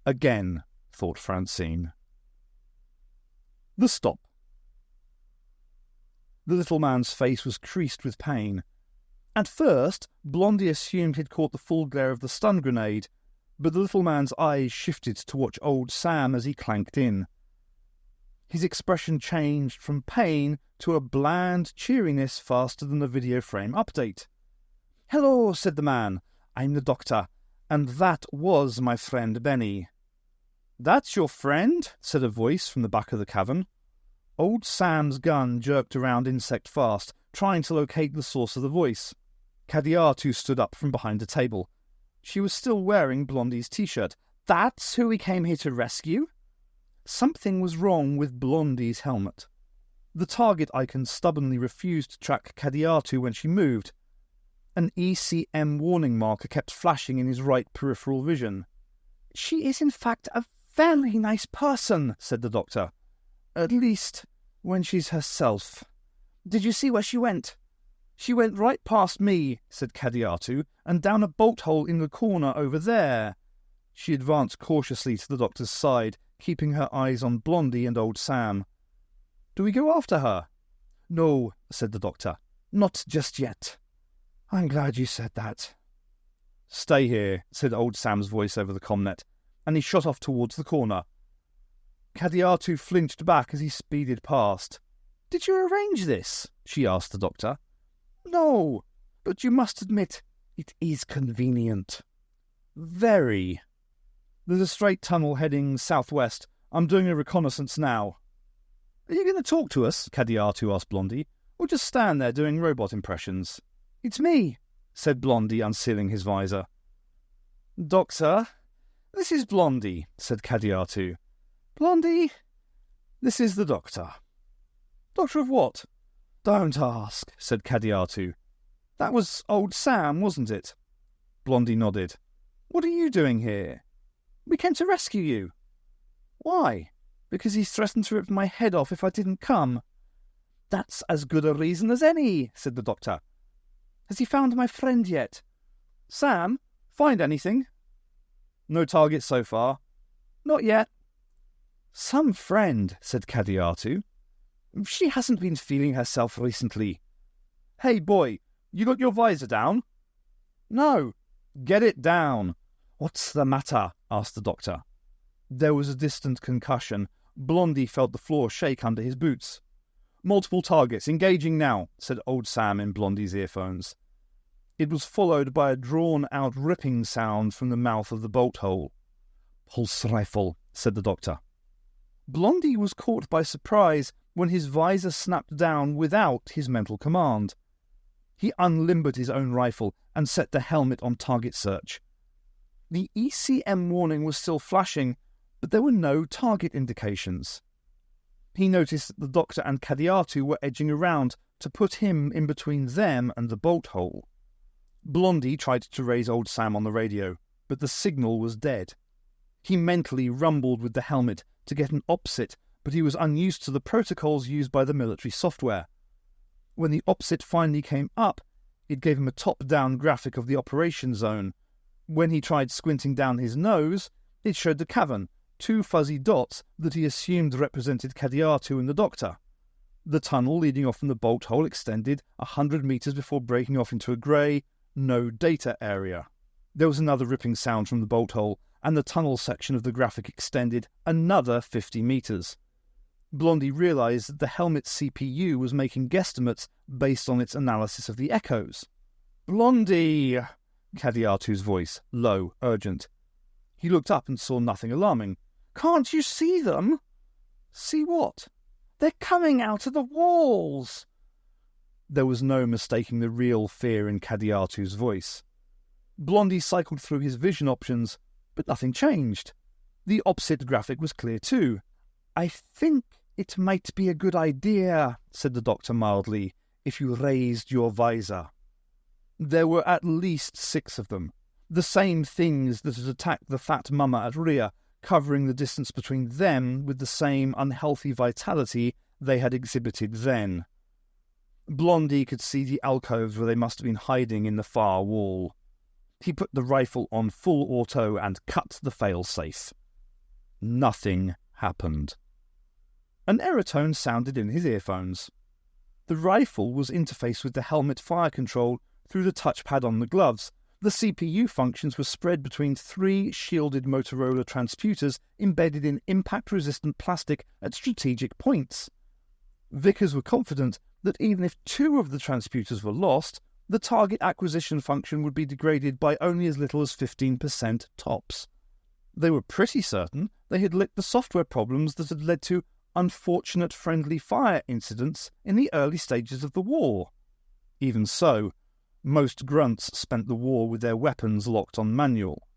Again, thought Francine. The stop. The little man's face was creased with pain. At first, Blondie assumed he'd caught the full glare of the stun grenade, but the little man's eyes shifted to watch old Sam as he clanked in. His expression changed from pain to a bland cheeriness faster than the video frame update. "Hello," said the man. "I'm the doctor, and that was my friend Benny." "That's your friend?" said a voice from the back of the cavern. Old Sam's gun jerked around insect fast, trying to locate the source of the voice. Kadiatu stood up from behind a table. She was still wearing Blondie's t-shirt. "That's who we came here to rescue?" Something was wrong with Blondie's helmet. The target icon stubbornly refused to track Kadiatu when she moved. An ECM warning marker kept flashing in his right peripheral vision. "She is in fact a very nice person," said the doctor. "At least when she's herself. Did you see where she went?" "She went right past me," said Kadiatu, "and down a bolt hole in the corner over there." She advanced cautiously to the doctor's side, keeping her eyes on Blondie and old Sam. "Do we go after her?" "No," said the doctor. "Not just yet." "I'm glad you said that." "Stay here," said old Sam's voice over the comnet, and he shot off towards the corner. Kadiatu flinched back as he speeded past. "Did you arrange this?" she asked the doctor. "No, but you must admit it is convenient." "Very." "There's a straight tunnel heading southwest. I'm doing a reconnaissance now." "Are you going to talk to us?" Kadiatu asked Blondie, "or just stand there doing robot impressions?" "It's me," said Blondie, unsealing his visor. "Doctor, this is Blondie," said Kadiatu. "Blondie, this is the doctor." "Doctor of what?" "Don't ask," said Cadiatu. "That was old Sam, wasn't it?" Blondie nodded. "What are you doing here?" "We came to rescue you." "Why?" "Because he's threatened to rip my head off if I didn't come." "That's as good a reason as any," said the doctor. "Has he found my friend yet?" "Sam, find anything?" "No target so far." "Not yet." "Some friend," said Cadiatu. "She hasn't been feeling herself recently." "Hey, boy, you got your visor down?" "No." "Get it down." "What's the matter?" asked the doctor. There was a distant concussion. Blondie felt the floor shake under his boots. "Multiple targets, engaging now," said old Sam in Blondie's earphones. It was followed by a drawn-out ripping sound from the mouth of the bolt hole. "Pulse rifle," said the doctor. Blondie was caught by surprise when his visor snapped down without his mental command. He unlimbered his own rifle and set the helmet on target search. The ECM warning was still flashing, but there were no target indications. He noticed that the doctor and Cadiatu were edging around to put him in between them and the bolt hole. Blondie tried to raise old Sam on the radio, but the signal was dead. He mentally rumbled with the helmet to get an OPSIT, but he was unused to the protocols used by the military software. When the OPSIT finally came up, it gave him a top-down graphic of the operation zone. When he tried squinting down his nose, it showed the cavern, 2 fuzzy dots that he assumed represented Cadiatu and the doctor. The tunnel leading off from the bolt hole extended 100 meters before breaking off into a grey, no data area. There was another ripping sound from the bolt hole, and the tunnel section of the graphic extended another 50 meters. Blondie realized that the helmet's CPU was making guesstimates based on its analysis of the echoes. "Blondie!" Cadiatu's voice, low, urgent. He looked up and saw nothing alarming. "Can't you see them?" "See what?" "They're coming out of the walls!" There was no mistaking the real fear in Cadiatu's voice. Blondie cycled through his vision options, but nothing changed. The OPSIT graphic was clear too. "I think it might be a good idea," said the doctor mildly, "if you raised your visor." There were at least 6 of them, the same things that had attacked the fat mama at Rhea, covering the distance between them with the same unhealthy vitality they had exhibited then. Blondie could see the alcoves where they must have been hiding in the far wall. He put the rifle on full auto and cut the fail-safe. Nothing happened. An error tone sounded in his earphones. The rifle was interfaced with the helmet fire control through the touchpad on the gloves. The CPU functions were spread between 3 shielded Motorola transputers embedded in impact-resistant plastic at strategic points. Vickers were confident that even if 2 of the transputers were lost, the target acquisition function would be degraded by only as little as 15% tops. They were pretty certain they had licked the software problems that had led to unfortunate friendly fire incidents in the early stages of the war. Even so, most grunts spent the war with their weapons locked on manual.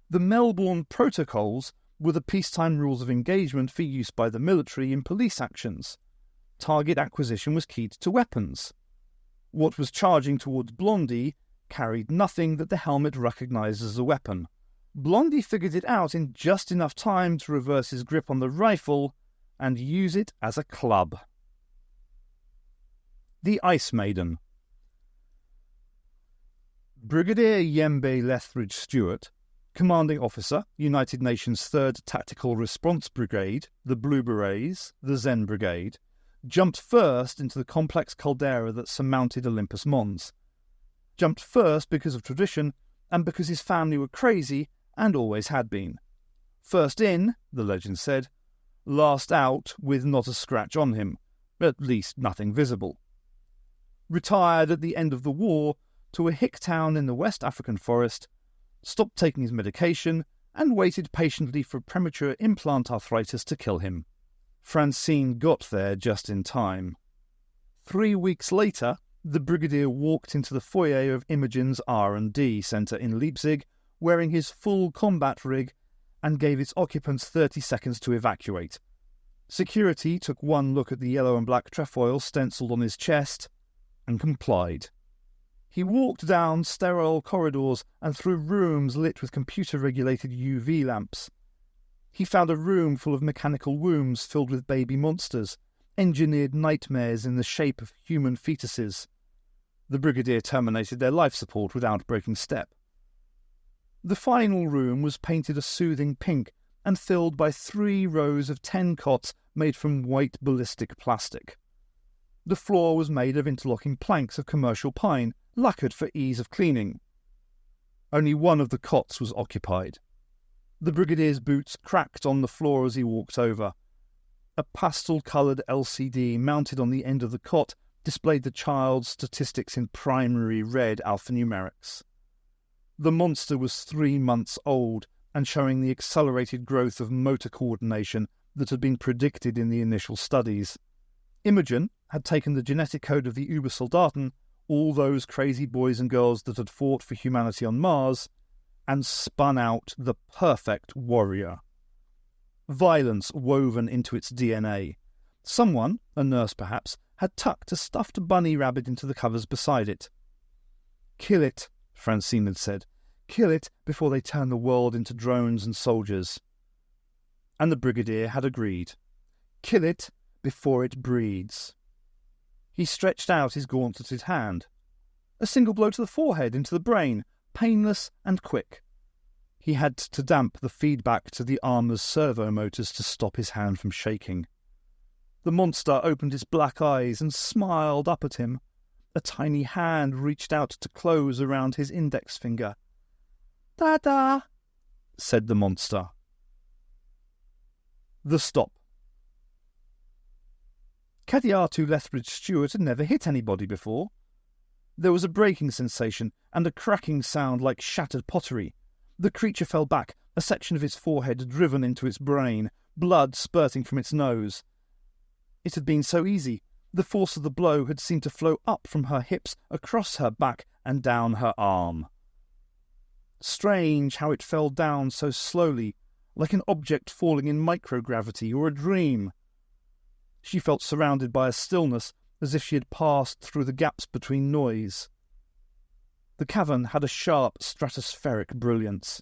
The Melbourne Protocols were the peacetime rules of engagement for use by the military in police actions. Target acquisition was keyed to weapons. What was charging towards Blondie carried nothing that the helmet recognized as a weapon. Blondie figured it out in just enough time to reverse his grip on the rifle and use it as a club. The Ice Maiden. Brigadier Yembe Lethbridge Stewart, commanding officer, United Nations 3rd Tactical Response Brigade, the Blue Berets, the Zen Brigade, jumped first into the complex caldera that surmounted Olympus Mons. Jumped first because of tradition and because his family were crazy and always had been. First in, the legend said, last out with not a scratch on him, at least nothing visible. Retired at the end of the war to a hick town in the West African forest, stopped taking his medication and waited patiently for premature implant arthritis to kill him. Francine got there just in time. 3 weeks later, the brigadier walked into the foyer of Imogen's R&D centre in Leipzig, wearing his full combat rig, and gave its occupants 30 seconds to evacuate. Security took one look at the yellow and black trefoil stencilled on his chest and complied. He walked down sterile corridors and through rooms lit with computer-regulated UV lamps. He found a room full of mechanical wombs filled with baby monsters, engineered nightmares in the shape of human fetuses. The Brigadier terminated their life support without breaking step. The final room was painted a soothing pink and filled by 3 rows of 10 cots made from white ballistic plastic. The floor was made of interlocking planks of commercial pine, lacquered for ease of cleaning. Only one of the cots was occupied. The Brigadier's boots cracked on the floor as he walked over. A pastel-coloured LCD mounted on the end of the cot displayed the child's statistics in primary red alphanumerics. The monster was 3 months old and showing the accelerated growth of motor coordination that had been predicted in the initial studies. Imogen had taken the genetic code of the Ubersoldaten, all those crazy boys and girls that had fought for humanity on Mars, and spun out the perfect warrior. Violence woven into its DNA. Someone, a nurse perhaps, had tucked a stuffed bunny rabbit into the covers beside it. "Kill it," Francine had said. "Kill it before they turn the world into drones and soldiers." And the Brigadier had agreed. Kill it before it breeds. He stretched out his gauntleted hand. A single blow to the forehead, into the brain, painless and quick. He had to damp the feedback to the armour's servo motors to stop his hand from shaking. The monster opened its black eyes and smiled up at him. A tiny hand reached out to close around his index finger. "Da-da," said the monster. The stop. Cadiatu Lethbridge Stewart had never hit anybody before. There was a breaking sensation and a cracking sound like shattered pottery. The creature fell back, a section of its forehead driven into its brain, blood spurting from its nose. It had been so easy. The force of the blow had seemed to flow up from her hips, across her back, and down her arm. Strange how it fell down so slowly, like an object falling in microgravity or a dream. She felt surrounded by a stillness, as if she had passed through the gaps between noise. The cavern had a sharp stratospheric brilliance.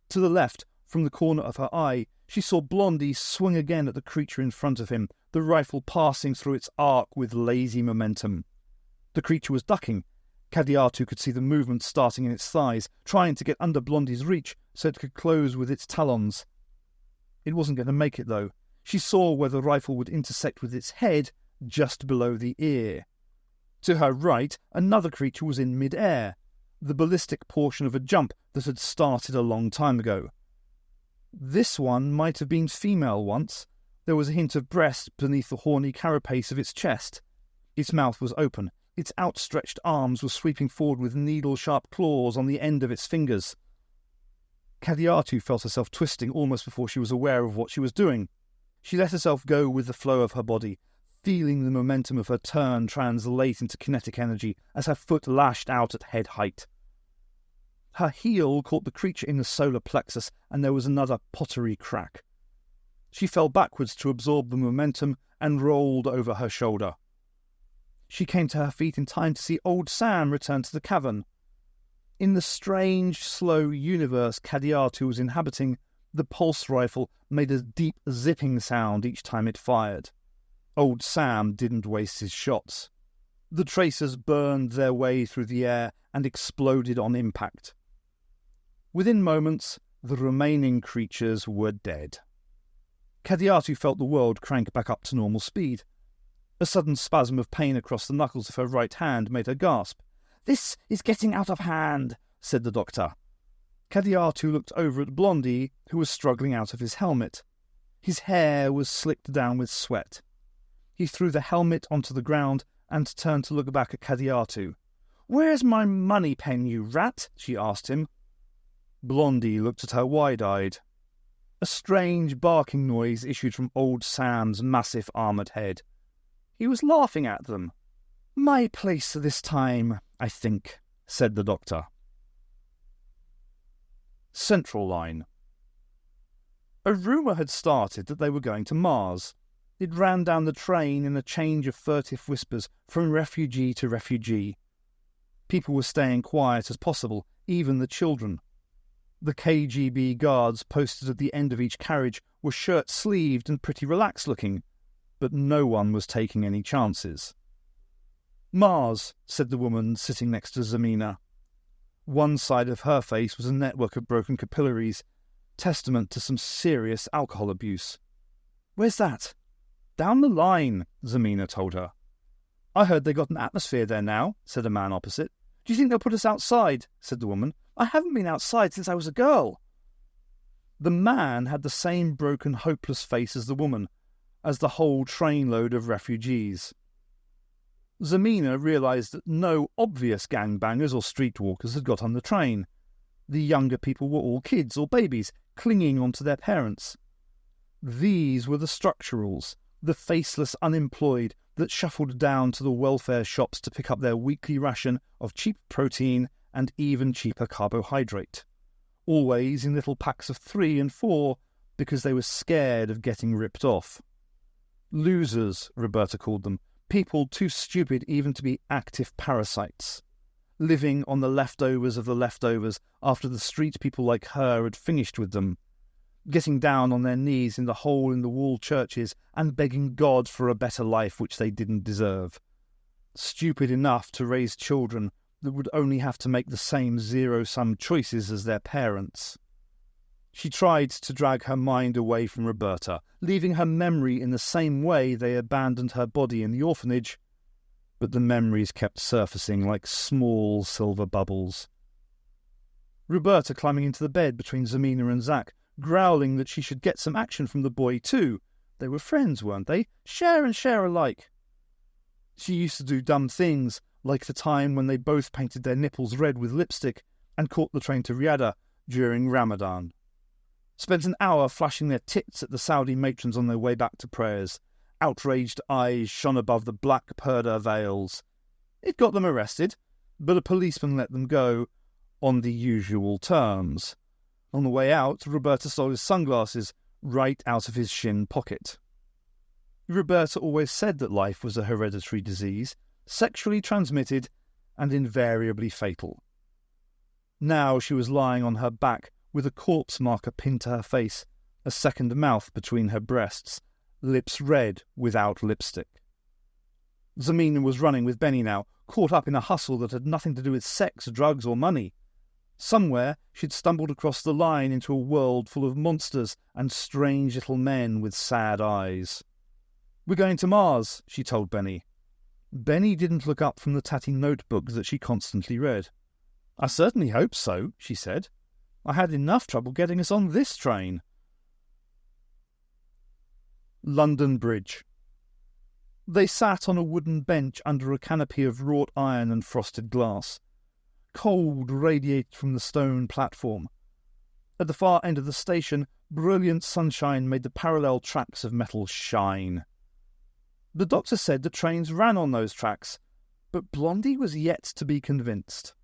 To the left, from the corner of her eye, she saw Blondie swing again at the creature in front of him, the rifle passing through its arc with lazy momentum. The creature was ducking. Cadiatu could see the movement starting in its thighs, trying to get under Blondie's reach so it could close with its talons. It wasn't going to make it, though. She saw where the rifle would intersect with its head, just below the ear. To her right, another creature was in mid-air, the ballistic portion of a jump that had started a long time ago. This one might have been female once. There was a hint of breast beneath the horny carapace of its chest. Its mouth was open. Its outstretched arms were sweeping forward with needle-sharp claws on the end of its fingers. Cadiatu felt herself twisting almost before she was aware of what she was doing. She let herself go with the flow of her body, feeling the momentum of her turn translate into kinetic energy as her foot lashed out at head height. Her heel caught the creature in the solar plexus, and there was another pottery crack. She fell backwards to absorb the momentum and rolled over her shoulder. She came to her feet in time to see old Sam return to the cavern. In the strange, slow universe Cadiatu was inhabiting, the pulse rifle made a deep zipping sound each time it fired. Old Sam didn't waste his shots. The tracers burned their way through the air and exploded on impact. Within moments, the remaining creatures were dead. Cadiatu felt the world crank back up to normal speed. A sudden spasm of pain across the knuckles of her right hand made her gasp. "This is getting out of hand," said the doctor. Cadiatu looked over at Blondie, who was struggling out of his helmet. His hair was slicked down with sweat. He threw the helmet onto the ground and turned to look back at Cadiatu. "Where's my money pen, you rat?" she asked him. Blondie looked at her wide-eyed. A strange barking noise issued from old Sam's massive armoured head. He was laughing at them. "My place this time, I think," said the doctor. Central Line. A rumour had started that they were going to Mars. It ran down the train in a change of furtive whispers from refugee to refugee. People were staying quiet as possible, even the children. The KGB guards posted at the end of each carriage were shirt-sleeved and pretty relaxed-looking, but no one was taking any chances. "Mars," said the woman sitting next to Zemina. One side of her face was a network of broken capillaries, testament to some serious alcohol abuse. "Where's that?" "Down the line," Zemina told her. "I heard they got an atmosphere there now," said a man opposite. "Do you think they'll put us outside?" said the woman. "I haven't been outside since I was a girl." The man had the same broken, hopeless face as the woman, as the whole trainload of refugees. Zemina realised that no obvious gangbangers or streetwalkers had got on the train. The younger people were all kids or babies, clinging onto their parents. These were the structurals, the faceless unemployed that shuffled down to the welfare shops to pick up their weekly ration of cheap protein and even cheaper carbohydrate, always in little packs of 3 and 4 because they were scared of getting ripped off. Losers, Roberta called them, people too stupid even to be active parasites, living on the leftovers of the leftovers after the street people like her had finished with them, getting down on their knees in the hole-in-the-wall churches and begging God for a better life which they didn't deserve. Stupid enough to raise children that would only have to make the same zero-sum choices as their parents. She tried to drag her mind away from Roberta, leaving her memory in the same way they abandoned her body in the orphanage, but the memories kept surfacing like small silver bubbles. Roberta climbing into the bed between Zemina and Zach, growling that she should get some action from the boy too. They were friends, weren't they? Share and share alike. She used to do dumb things, like the time when they both painted their nipples red with lipstick and caught the train to Riyadh during Ramadan. Spent an hour flashing their tits at the Saudi matrons on their way back to prayers. Outraged eyes shone above the black purdah veils. It got them arrested, but a policeman let them go on the usual terms. On the way out, Roberta stole his sunglasses right out of his shin pocket. Roberta always said that life was a hereditary disease, sexually transmitted and invariably fatal. Now she was lying on her back with a corpse marker pinned to her face, a second mouth between her breasts, lips red without lipstick. Zemina was running with Benny now, caught up in a hustle that had nothing to do with sex, drugs or money. Somewhere she'd stumbled across the line into a world full of monsters and strange little men with sad eyes. "We're going to Mars," she told Benny. Benny didn't look up from the tatty notebook that she constantly read. "I certainly hope so," she said. "I had enough trouble getting us on this train." London Bridge. They sat on a wooden bench under a canopy of wrought iron and frosted glass. Cold radiated from the stone platform. At the far end of the station, brilliant sunshine made the parallel tracks of metal shine. The doctor said the trains ran on those tracks, but Blondie was yet to be convinced.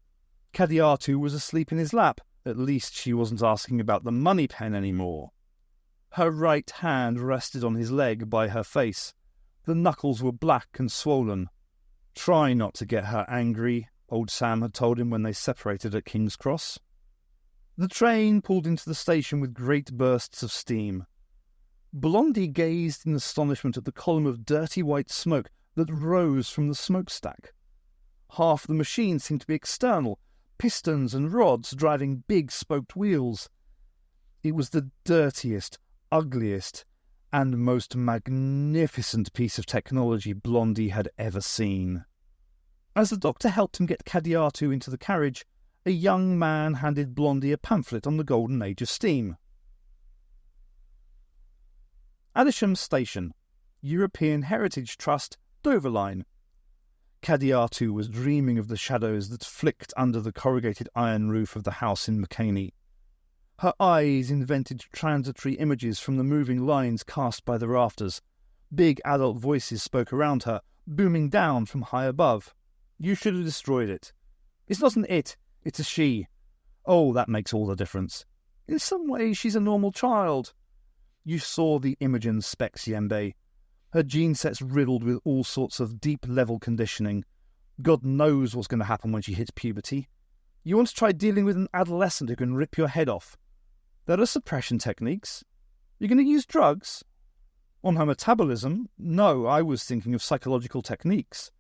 Kadiatu was asleep in his lap. At least she wasn't asking about the money pen anymore. Her right hand rested on his leg by her face. The knuckles were black and swollen. "Try not to get her angry," old Sam had told him when they separated at King's Cross. The train pulled into the station with great bursts of steam. Blondie gazed in astonishment at the column of dirty white smoke that rose from the smokestack. Half the machine seemed to be external, pistons and rods driving big spoked wheels. It was the dirtiest, ugliest, and most magnificent piece of technology Blondie had ever seen. As the doctor helped him get Kadiatu into the carriage, a young man handed Blondie a pamphlet on the golden age of steam. Addisham Station, European Heritage Trust, Dover Line. Kadiatu was dreaming of the shadows that flicked under the corrugated iron roof of the house in McCaney. Her eyes invented transitory images from the moving lines cast by the rafters. Big adult voices spoke around her, booming down from high above. "You should have destroyed it. It's not an it, it's a she. Oh, that makes all the difference. In some ways she's a normal child. You saw the Imogen specs, Yembe. Her gene set's riddled with all sorts of deep-level conditioning. God knows what's going to happen when she hits puberty. You want to try dealing with an adolescent who can rip your head off. There are suppression techniques. You're going to use drugs? On her metabolism, no, I was thinking of psychological techniques.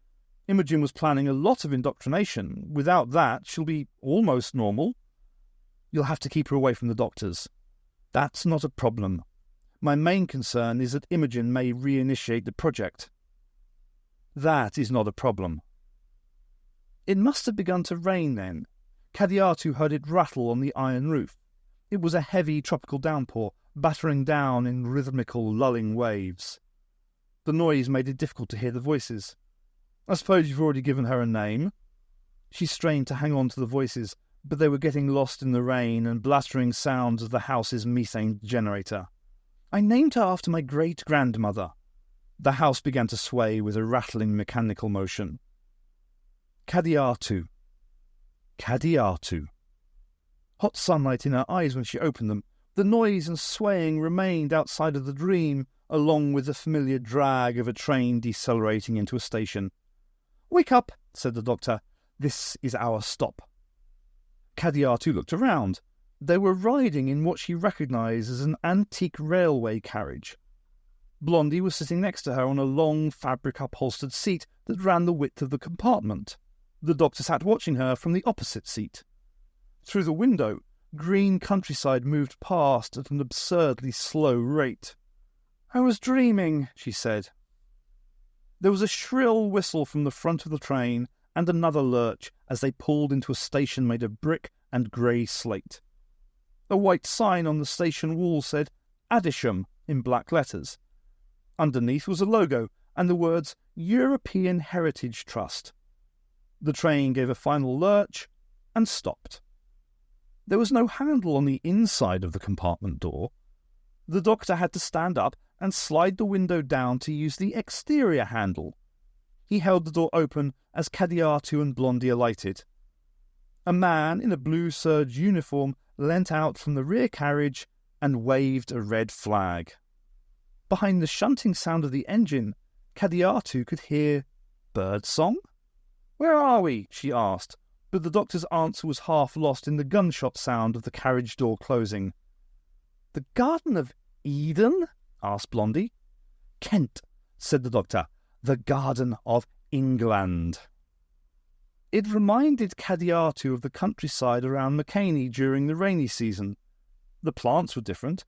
Imogen was planning a lot of indoctrination. Without that, she'll be almost normal. You'll have to keep her away from the doctors. That's not a problem. My main concern is that Imogen may reinitiate the project. That is not a problem. It must have begun to rain then. Kadiatu heard it rattle on the iron roof. It was a heavy tropical downpour, battering down in rhythmical, lulling waves. The noise made it difficult to hear the voices. I suppose you've already given her a name? She strained to hang on to the voices, but they were getting lost in the rain and blattering sounds of the house's methane generator. I named her after my great-grandmother. The house began to sway with a rattling mechanical motion. Kadiatu. Kadiatu. Hot sunlight in her eyes when she opened them. The noise and swaying remained outside of the dream, along with the familiar drag of a train decelerating into a station. "Wake up," said the doctor. "This is our stop." Kadiatu looked around. They were riding in what she recognised as an antique railway carriage. Blondie was sitting next to her on a long fabric-upholstered seat that ran the width of the compartment. The doctor sat watching her from the opposite seat. Through the window, green countryside moved past at an absurdly slow rate. "I was dreaming," she said. There was a shrill whistle from the front of the train and another lurch as they pulled into a station made of brick and grey slate. A white sign on the station wall said Addisham in black letters. Underneath was a logo and the words European Heritage Trust. The train gave a final lurch and stopped. There was no handle on the inside of the compartment door. The doctor had to stand up and slide the window down to use the exterior handle. He held the door open as Kadiatu and Blondie alighted. A man in a blue serge uniform leant out from the rear carriage and waved a red flag. Behind the shunting sound of the engine, Kadiatu could hear birdsong. "Where are we?" she asked, but the doctor's answer was half lost in the gunshot sound of the carriage door closing. "The Garden of Eden?" asked Blondie. "Kent," said the doctor. "The Garden of England." It reminded Kadiatu of the countryside around McCaney during the rainy season. The plants were different,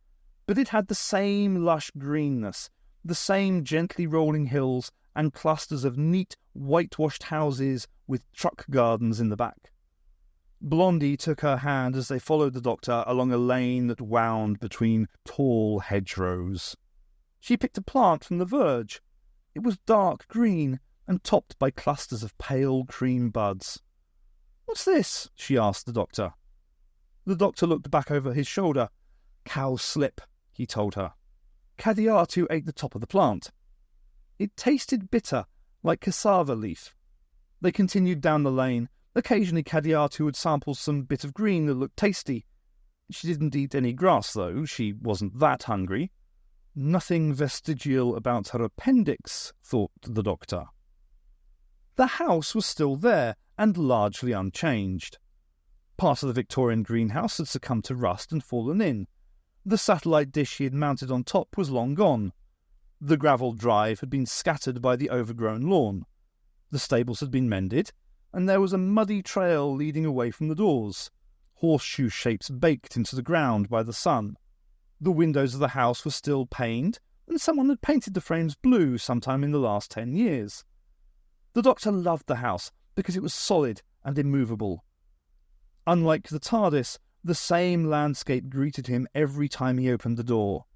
but it had the same lush greenness, the same gently rolling hills and clusters of neat, whitewashed houses with truck gardens in the back. Blondie took her hand as they followed the doctor along a lane that wound between tall hedgerows. She picked a plant from the verge. It was dark green and topped by clusters of pale cream buds. "What's this?" she asked the doctor. The doctor looked back over his shoulder. "Cow slip," he told her. Kadiatu ate the top of the plant. It tasted bitter, like cassava leaf. They continued down the lane. Occasionally Kadiatu would sample some bit of green that looked tasty. She didn't eat any grass, though. She wasn't that hungry. Nothing vestigial about her appendix, thought the doctor. The house was still there, and largely unchanged. Part of the Victorian greenhouse had succumbed to rust and fallen in. The satellite dish he had mounted on top was long gone. The gravel drive had been scattered by the overgrown lawn. The stables had been mended, and there was a muddy trail leading away from the doors, horseshoe shapes baked into the ground by the sun. The windows of the house were still paned, and someone had painted the frames blue sometime in the last 10 years. The doctor loved the house because it was solid and immovable. Unlike the TARDIS, the same landscape greeted him every time he opened the door.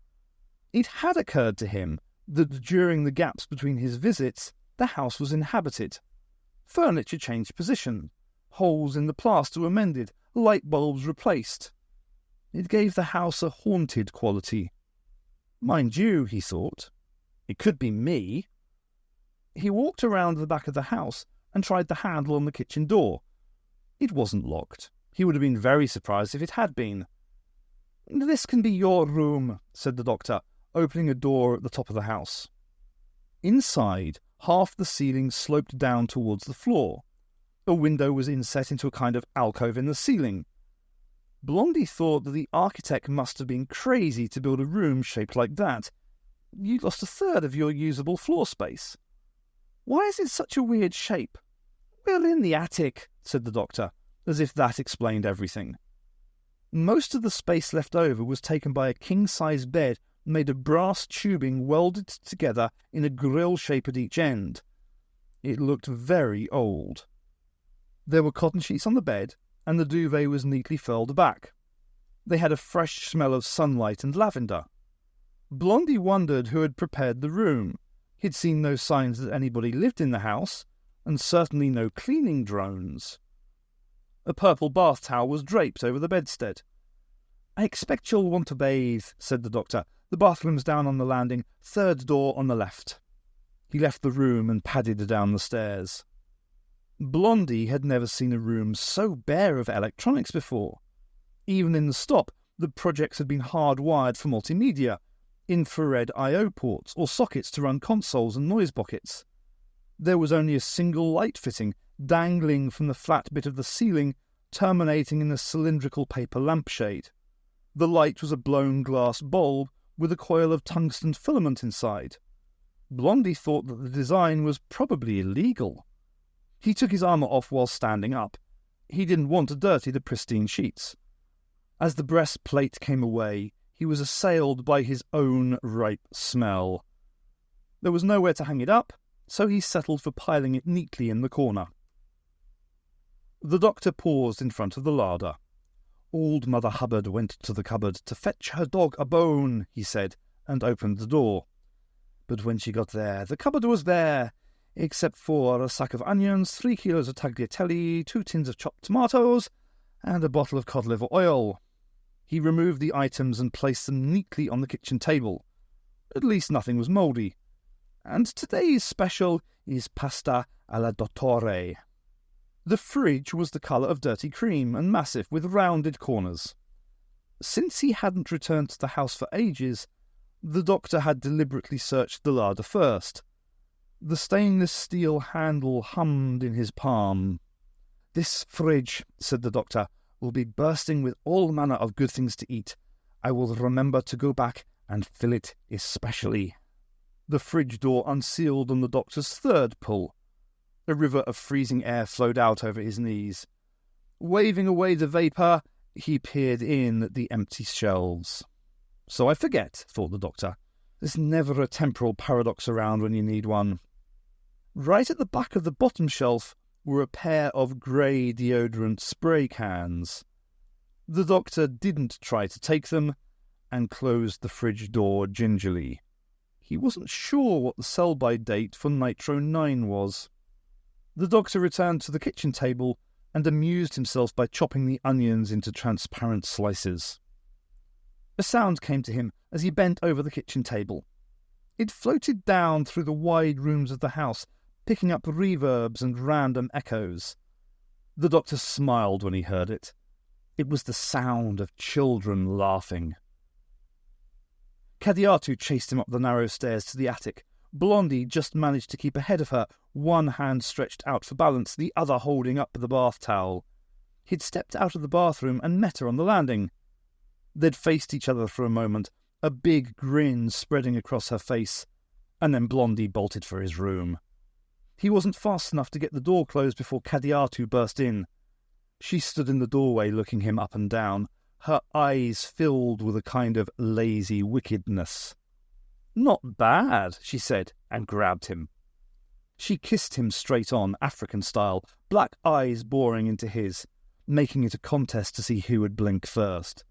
It had occurred to him that during the gaps between his visits, the house was inhabited. Furniture changed position. Holes in the plaster were mended, light bulbs replaced. It gave the house a haunted quality. Mind you, he thought, it could be me. He walked around the back of the house and tried the handle on the kitchen door. It wasn't locked. He would have been very surprised if it had been. "This can be your room," said the doctor, opening a door at the top of the house. Inside, half the ceiling sloped down towards the floor. A window was inset into a kind of alcove in the ceiling. Blondie thought that the architect must have been crazy to build a room shaped like that. You'd lost a third of your usable floor space. Why is it such a weird shape? We're in the attic, said the doctor, as if that explained everything. Most of the space left over was taken by a king-size bed made of brass tubing welded together in a grill shape at each end. It looked very old. There were cotton sheets on the bed, and the duvet was neatly furled back. They had a fresh smell of sunlight and lavender. Blondie wondered who had prepared the room. He'd seen no signs that anybody lived in the house, and certainly no cleaning drones. A purple bath towel was draped over the bedstead. "I expect you'll want to bathe," said the doctor. "The bathroom's down on the landing, third door on the left." He left the room and padded down the stairs. Blondie had never seen a room so bare of electronics before. Even in the stop, the projects had been hardwired for multimedia, infrared I/O ports or sockets to run consoles and noise buckets. There was only a single light fitting, dangling from the flat bit of the ceiling, terminating in a cylindrical paper lampshade. The light was a blown glass bulb with a coil of tungsten filament inside. Blondie thought that the design was probably illegal. He took his armour off while standing up. He didn't want to dirty the pristine sheets. As the breastplate came away, he was assailed by his own ripe smell. There was nowhere to hang it up, so he settled for piling it neatly in the corner. The doctor paused in front of the larder. "Old Mother Hubbard went to the cupboard to fetch her dog a bone," he said, and opened the door. But when she got there, the cupboard was bare, except for a sack of onions, 3 kilos of tagliatelle, 2 tins of chopped tomatoes, and a bottle of cod liver oil. He removed the items and placed them neatly on the kitchen table. At least nothing was mouldy. "And today's special is pasta alla dottore." The fridge was the colour of dirty cream and massive with rounded corners. Since he hadn't returned to the house for ages, the doctor had deliberately searched the larder first. The stainless steel handle hummed in his palm. "This fridge," said the doctor, "will be bursting with all manner of good things to eat. I will remember to go back and fill it especially." The fridge door unsealed on the doctor's third pull. A river of freezing air flowed out over his knees. Waving away the vapour, he peered in at the empty shelves. "So I forget," thought the doctor. "There's never a temporal paradox around when you need one." Right at the back of the bottom shelf were a pair of grey deodorant spray cans. The doctor didn't try to take them, and closed the fridge door gingerly. He wasn't sure what the sell-by date for Nitro 9 was. The doctor returned to the kitchen table and amused himself by chopping the onions into transparent slices. A sound came to him as he bent over the kitchen table. It floated down through the wide rooms of the house, picking up reverbs and random echoes. The doctor smiled when he heard it. It was the sound of children laughing. Kadiatu chased him up the narrow stairs to the attic. Blondie just managed to keep ahead of her, one hand stretched out for balance, the other holding up the bath towel. He'd stepped out of the bathroom and met her on the landing. They'd faced each other for a moment, a big grin spreading across her face, and then Blondie bolted for his room. He wasn't fast enough to get the door closed before Kadiatu burst in. She stood in the doorway looking him up and down, her eyes filled with a kind of lazy wickedness. "Not bad," she said, and grabbed him. She kissed him straight on, African style, black eyes boring into his, making it a contest to see who would blink first.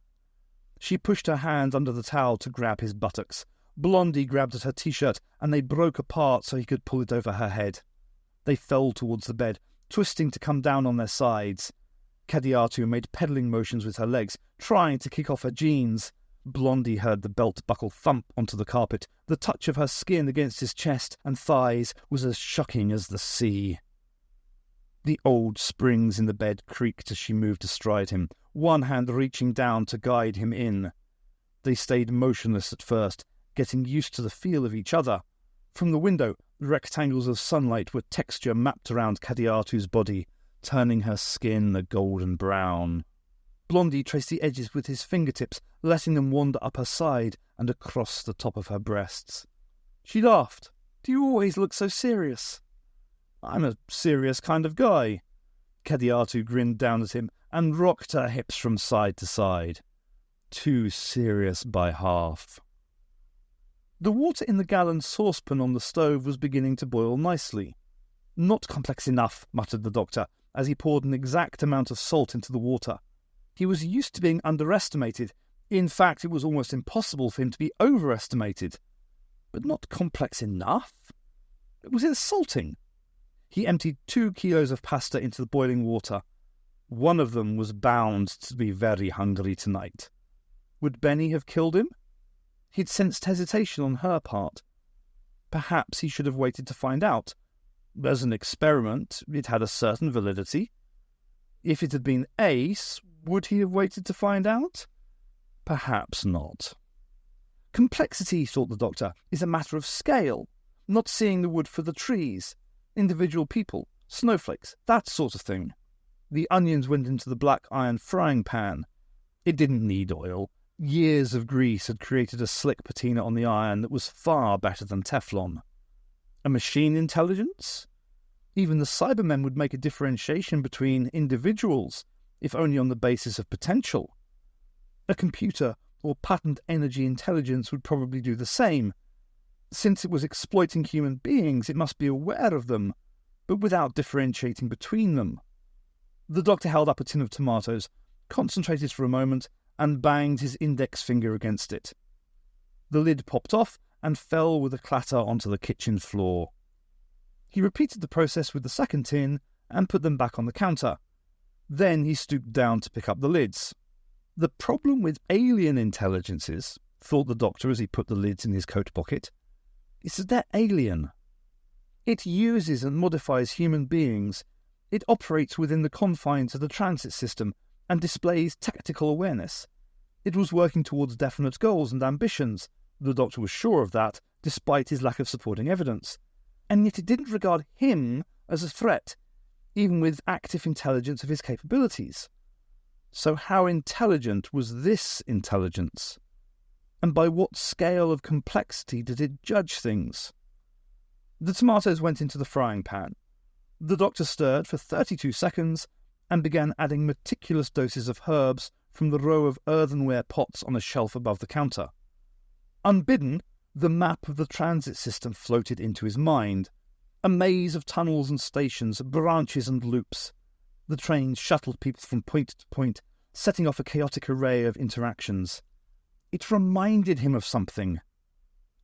She pushed her hand under the towel to grab his buttocks. Blondie grabbed at her t-shirt, and they broke apart so he could pull it over her head. They fell towards the bed, twisting to come down on their sides. Kadiatu made pedalling motions with her legs, trying to kick off her jeans. Blondie heard the belt buckle thump onto the carpet. The touch of her skin against his chest and thighs was as shocking as the sea. The old springs in the bed creaked as she moved astride him, one hand reaching down to guide him in. They stayed motionless at first, getting used to the feel of each other. From the window, rectangles of sunlight were texture mapped around Kadiatu's body, turning her skin a golden brown. Blondie traced the edges with his fingertips, letting them wander up her side and across the top of her breasts. She laughed. "Do you always look so serious?" "I'm a serious kind of guy." Kadiatu grinned down at him and rocked her hips from side to side. Too serious by half. The water in the gallon saucepan on the stove was beginning to boil nicely. "Not complex enough," muttered the doctor, as he poured an exact amount of salt into the water. He was used to being underestimated. In fact, it was almost impossible for him to be overestimated. But not complex enough? Was it salting? He emptied 2 kilos of pasta into the boiling water. One of them was bound to be very hungry tonight. Would Benny have killed him? He'd sensed hesitation on her part. Perhaps he should have waited to find out. As an experiment, it had a certain validity. If it had been Ace, would he have waited to find out? Perhaps not. Complexity, thought the doctor, is a matter of scale, not seeing the wood for the trees, individual people, snowflakes, that sort of thing. The onions went into the black iron frying pan. It didn't need oil. Years of grease had created a slick patina on the iron that was far better than Teflon. A machine intelligence? Even the Cybermen would make a differentiation between individuals, if only on the basis of potential. A computer or patent energy intelligence would probably do the same. Since it was exploiting human beings, it must be aware of them, but without differentiating between them. The doctor held up a tin of tomatoes, concentrated for a moment, and banged his index finger against it. The lid popped off and fell with a clatter onto the kitchen floor. He repeated the process with the second tin and put them back on the counter. Then he stooped down to pick up the lids. The problem with alien intelligences, thought the doctor as he put the lids in his coat pocket, is that they're alien. It uses and modifies human beings. It operates within the confines of the transit system and displays tactical awareness. It was working towards definite goals and ambitions. The doctor was sure of that, despite his lack of supporting evidence. And yet it didn't regard him as a threat, even with active intelligence of his capabilities. So how intelligent was this intelligence? And by what scale of complexity did it judge things? The tomatoes went into the frying pan. The doctor stirred for 32 seconds and began adding meticulous doses of herbs from the row of earthenware pots on a shelf above the counter. Unbidden, the map of the transit system floated into his mind. A maze of tunnels and stations, branches and loops. The trains shuttled people from point to point, setting off a chaotic array of interactions. It reminded him of something.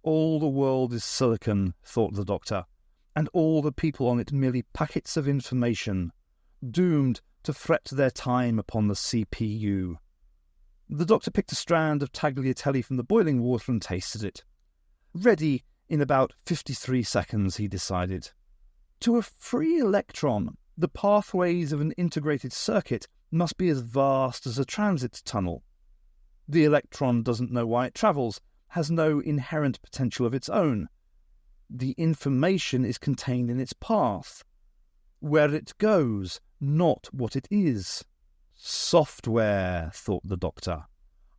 All the world is silicon, thought the doctor, and all the people on it merely packets of information, doomed to fret their time upon the CPU. The doctor picked a strand of tagliatelle from the boiling water and tasted it. Ready in about 53 seconds, he decided. To a free electron, the pathways of an integrated circuit must be as vast as a transit tunnel. The electron doesn't know why it travels, has no inherent potential of its own. The information is contained in its path. Where it goes, not what it is. Software, thought the doctor,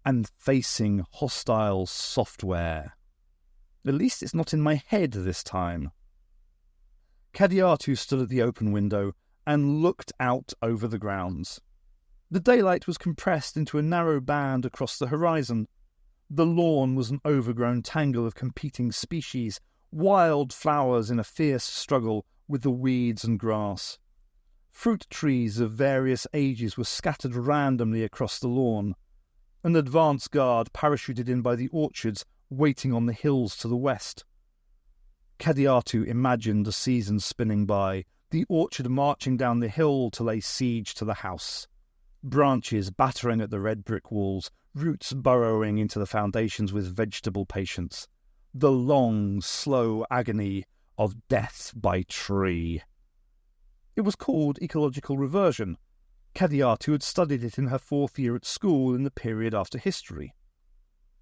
and facing hostile software. At least it's not in my head this time. Kadiatu stood at the open window and looked out over the grounds. The daylight was compressed into a narrow band across the horizon. The lawn was an overgrown tangle of competing species, wild flowers in a fierce struggle with the weeds and grass. Fruit trees of various ages were scattered randomly across the lawn. An advance guard parachuted in by the orchards, waiting on the hills to the west. Kadiatu imagined the season spinning by, the orchard marching down the hill to lay siege to the house. Branches battering at the red brick walls, roots burrowing into the foundations with vegetable patience. The long, slow agony of death by tree. It was called ecological reversion. Kadiatu had studied it in her 4th year at school in the period after history.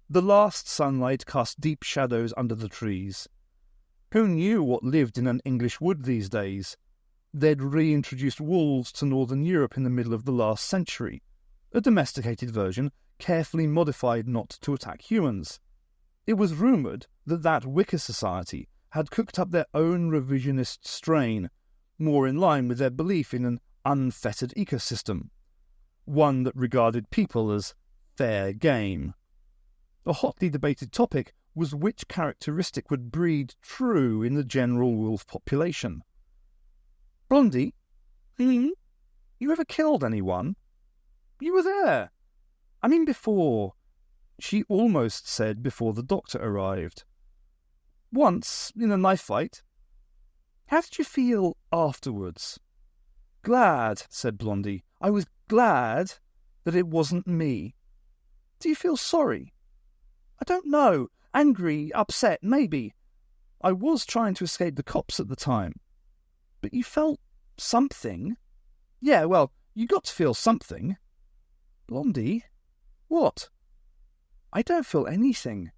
The last sunlight cast deep shadows under the trees. Who knew what lived in an English wood these days? They'd reintroduced wolves to northern Europe in the middle of the last century, a domesticated version carefully modified not to attack humans. It was rumoured that that Wicker Society had cooked up their own revisionist strain, more in line with their belief in an unfettered ecosystem, one that regarded people as fair game. A hotly debated topic was which characteristic would breed true in the general wolf population. "Blondie, you ever killed anyone? You were there. I mean before." She almost said before the doctor arrived. "Once, in a knife fight." "How did you feel afterwards?" "Glad," said Blondie. "I was glad that it wasn't me." "Do you feel sorry?" "I don't know. Angry, upset, maybe. I was trying to escape the cops at the time." "But you felt something?" "Yeah, well, you got to feel something." "Blondie, what?" "I don't feel anything."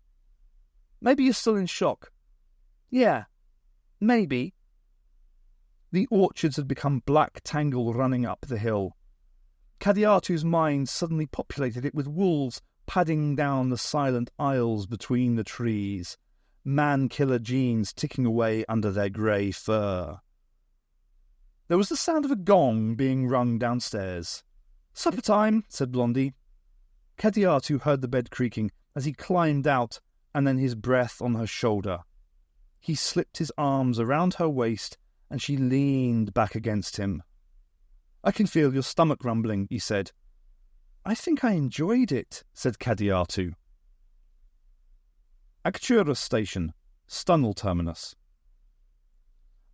"Maybe you're still in shock." "Yeah, maybe." The orchards had become black tangle running up the hill. Kadiatu's mind suddenly populated it with wolves padding down the silent aisles between the trees, man-killer genes ticking away under their grey fur. There was the sound of a gong being rung downstairs. "Supper time," said Blondie. Kadiatu heard the bed creaking as he climbed out, and then his breath on her shoulder. He slipped his arms around her waist, and she leaned back against him. "I can feel your stomach rumbling," he said. "I think I enjoyed it," said Kadiatu. Aktura Station, Stunnel Terminus.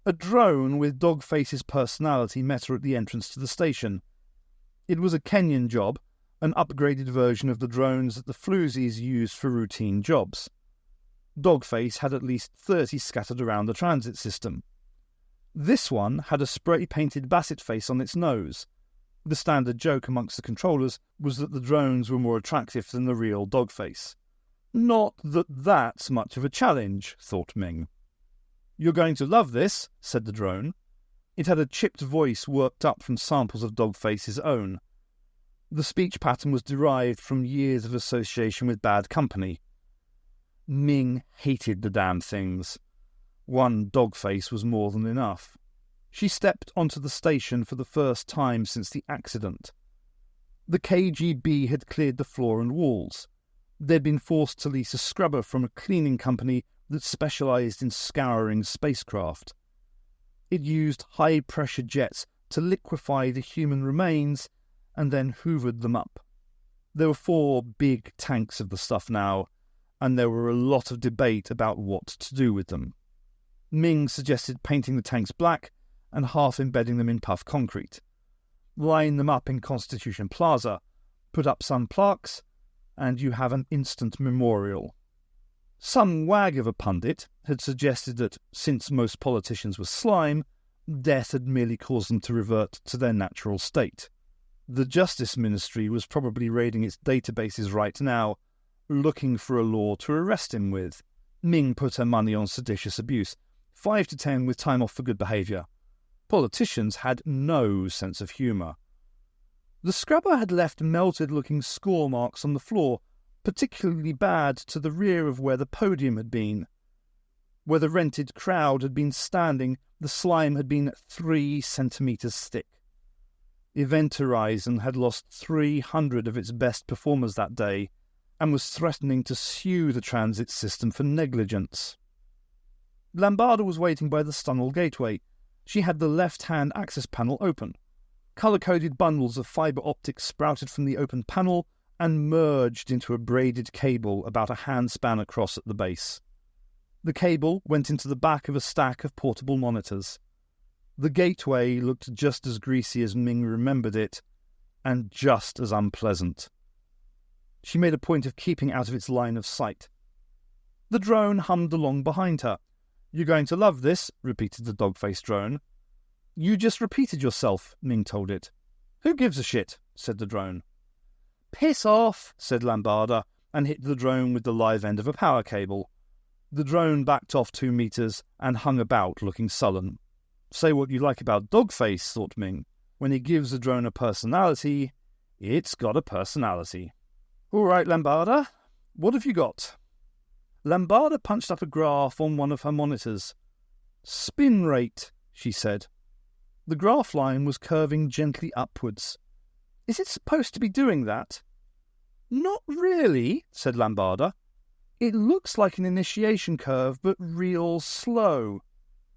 A drone with Dogface's personality met her at the entrance to the station. It was a Kenyan job, an upgraded version of the drones that the floozies used for routine jobs. Dogface had at least 30 scattered around the transit system. This one had a spray-painted basset face on its nose. The standard joke amongst the controllers was that the drones were more attractive than the real Dogface. Not that that's much of a challenge, thought Ming. "You're going to love this," said the drone. It had a chipped voice worked up from samples of Dogface's own. The speech pattern was derived from years of association with bad company. Ming hated the damn things. One Dogface was more than enough. She stepped onto the station for the first time since the accident. The KGB had cleared the floor and walls. They'd been forced to lease a scrubber from a cleaning company that specialized in scouring spacecraft. It used high-pressure jets to liquefy the human remains and then hoovered them up. There were 4 big tanks of the stuff now, and there were a lot of debate about what to do with them. Ming suggested painting the tanks black and half embedding them in puff concrete. Line them up in Constitution Plaza, put up some plaques, and you have an instant memorial. Some wag of a pundit had suggested that, since most politicians were slime, death had merely caused them to revert to their natural state. The Justice Ministry was probably raiding its databases right now, looking for a law to arrest him with. Ming put her money on seditious abuse, 5 to 10 with time off for good behaviour. Politicians had no sense of humour. The scrubber had left melted-looking score marks on the floor, particularly bad to the rear of where the podium had been. Where the rented crowd had been standing, the slime had been 3 centimetres thick. Event Horizon had lost 300 of its best performers that day, and was threatening to sue the transit system for negligence. Lambada was waiting by the Stunnel gateway. She had the left-hand access panel open. Colour-coded bundles of fibre optics sprouted from the open panel and merged into a braided cable about a hand-span across at the base. The cable went into the back of a stack of portable monitors. The gateway looked just as greasy as Ming remembered it, and just as unpleasant. She made a point of keeping out of its line of sight. The drone hummed along behind her. "You're going to love this," repeated the dog-faced drone. "You just repeated yourself," Ming told it. "Who gives a shit?" said the drone. "Piss off," said Lambada, and hit the drone with the live end of a power cable. The drone backed off 2 meters and hung about, looking sullen. Say what you like about Dogface, thought Ming. When he gives a drone a personality, it's got a personality. All right, Lambada, what have you got? Lambada punched up a graph on one of her monitors. Spin rate, she said. The graph line was curving gently upwards. Is it supposed to be doing that? Not really, said Lambada. It looks like an initiation curve, but real slow.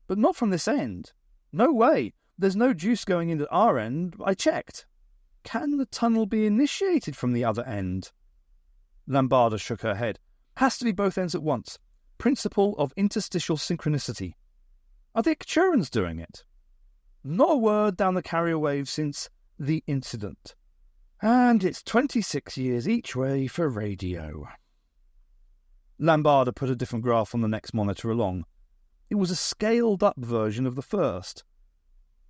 But not from this end. No way. There's no juice going in at our end. I checked. Can the tunnel be initiated from the other end? Lambada shook her head. Has to be both ends at once. Principle of interstitial synchronicity. Are the Acturans doing it? Not a word down the carrier wave since the incident. And it's 26 years each way for radio. Lambada put a different graph on the next monitor along. It was a scaled-up version of the first.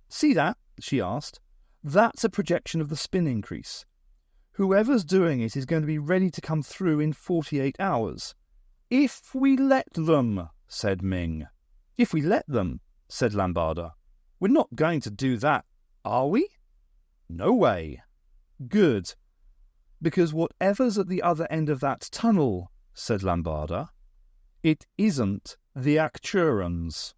See that? She asked. That's a projection of the spin increase. Whoever's doing it is going to be ready to come through in 48 hours. If we let them, said Ming. If we let them, said Lambada. We're not going to do that, are we? No way. Good. Because whatever's at the other end of that tunnel, said Lambada, it isn't the Acturans.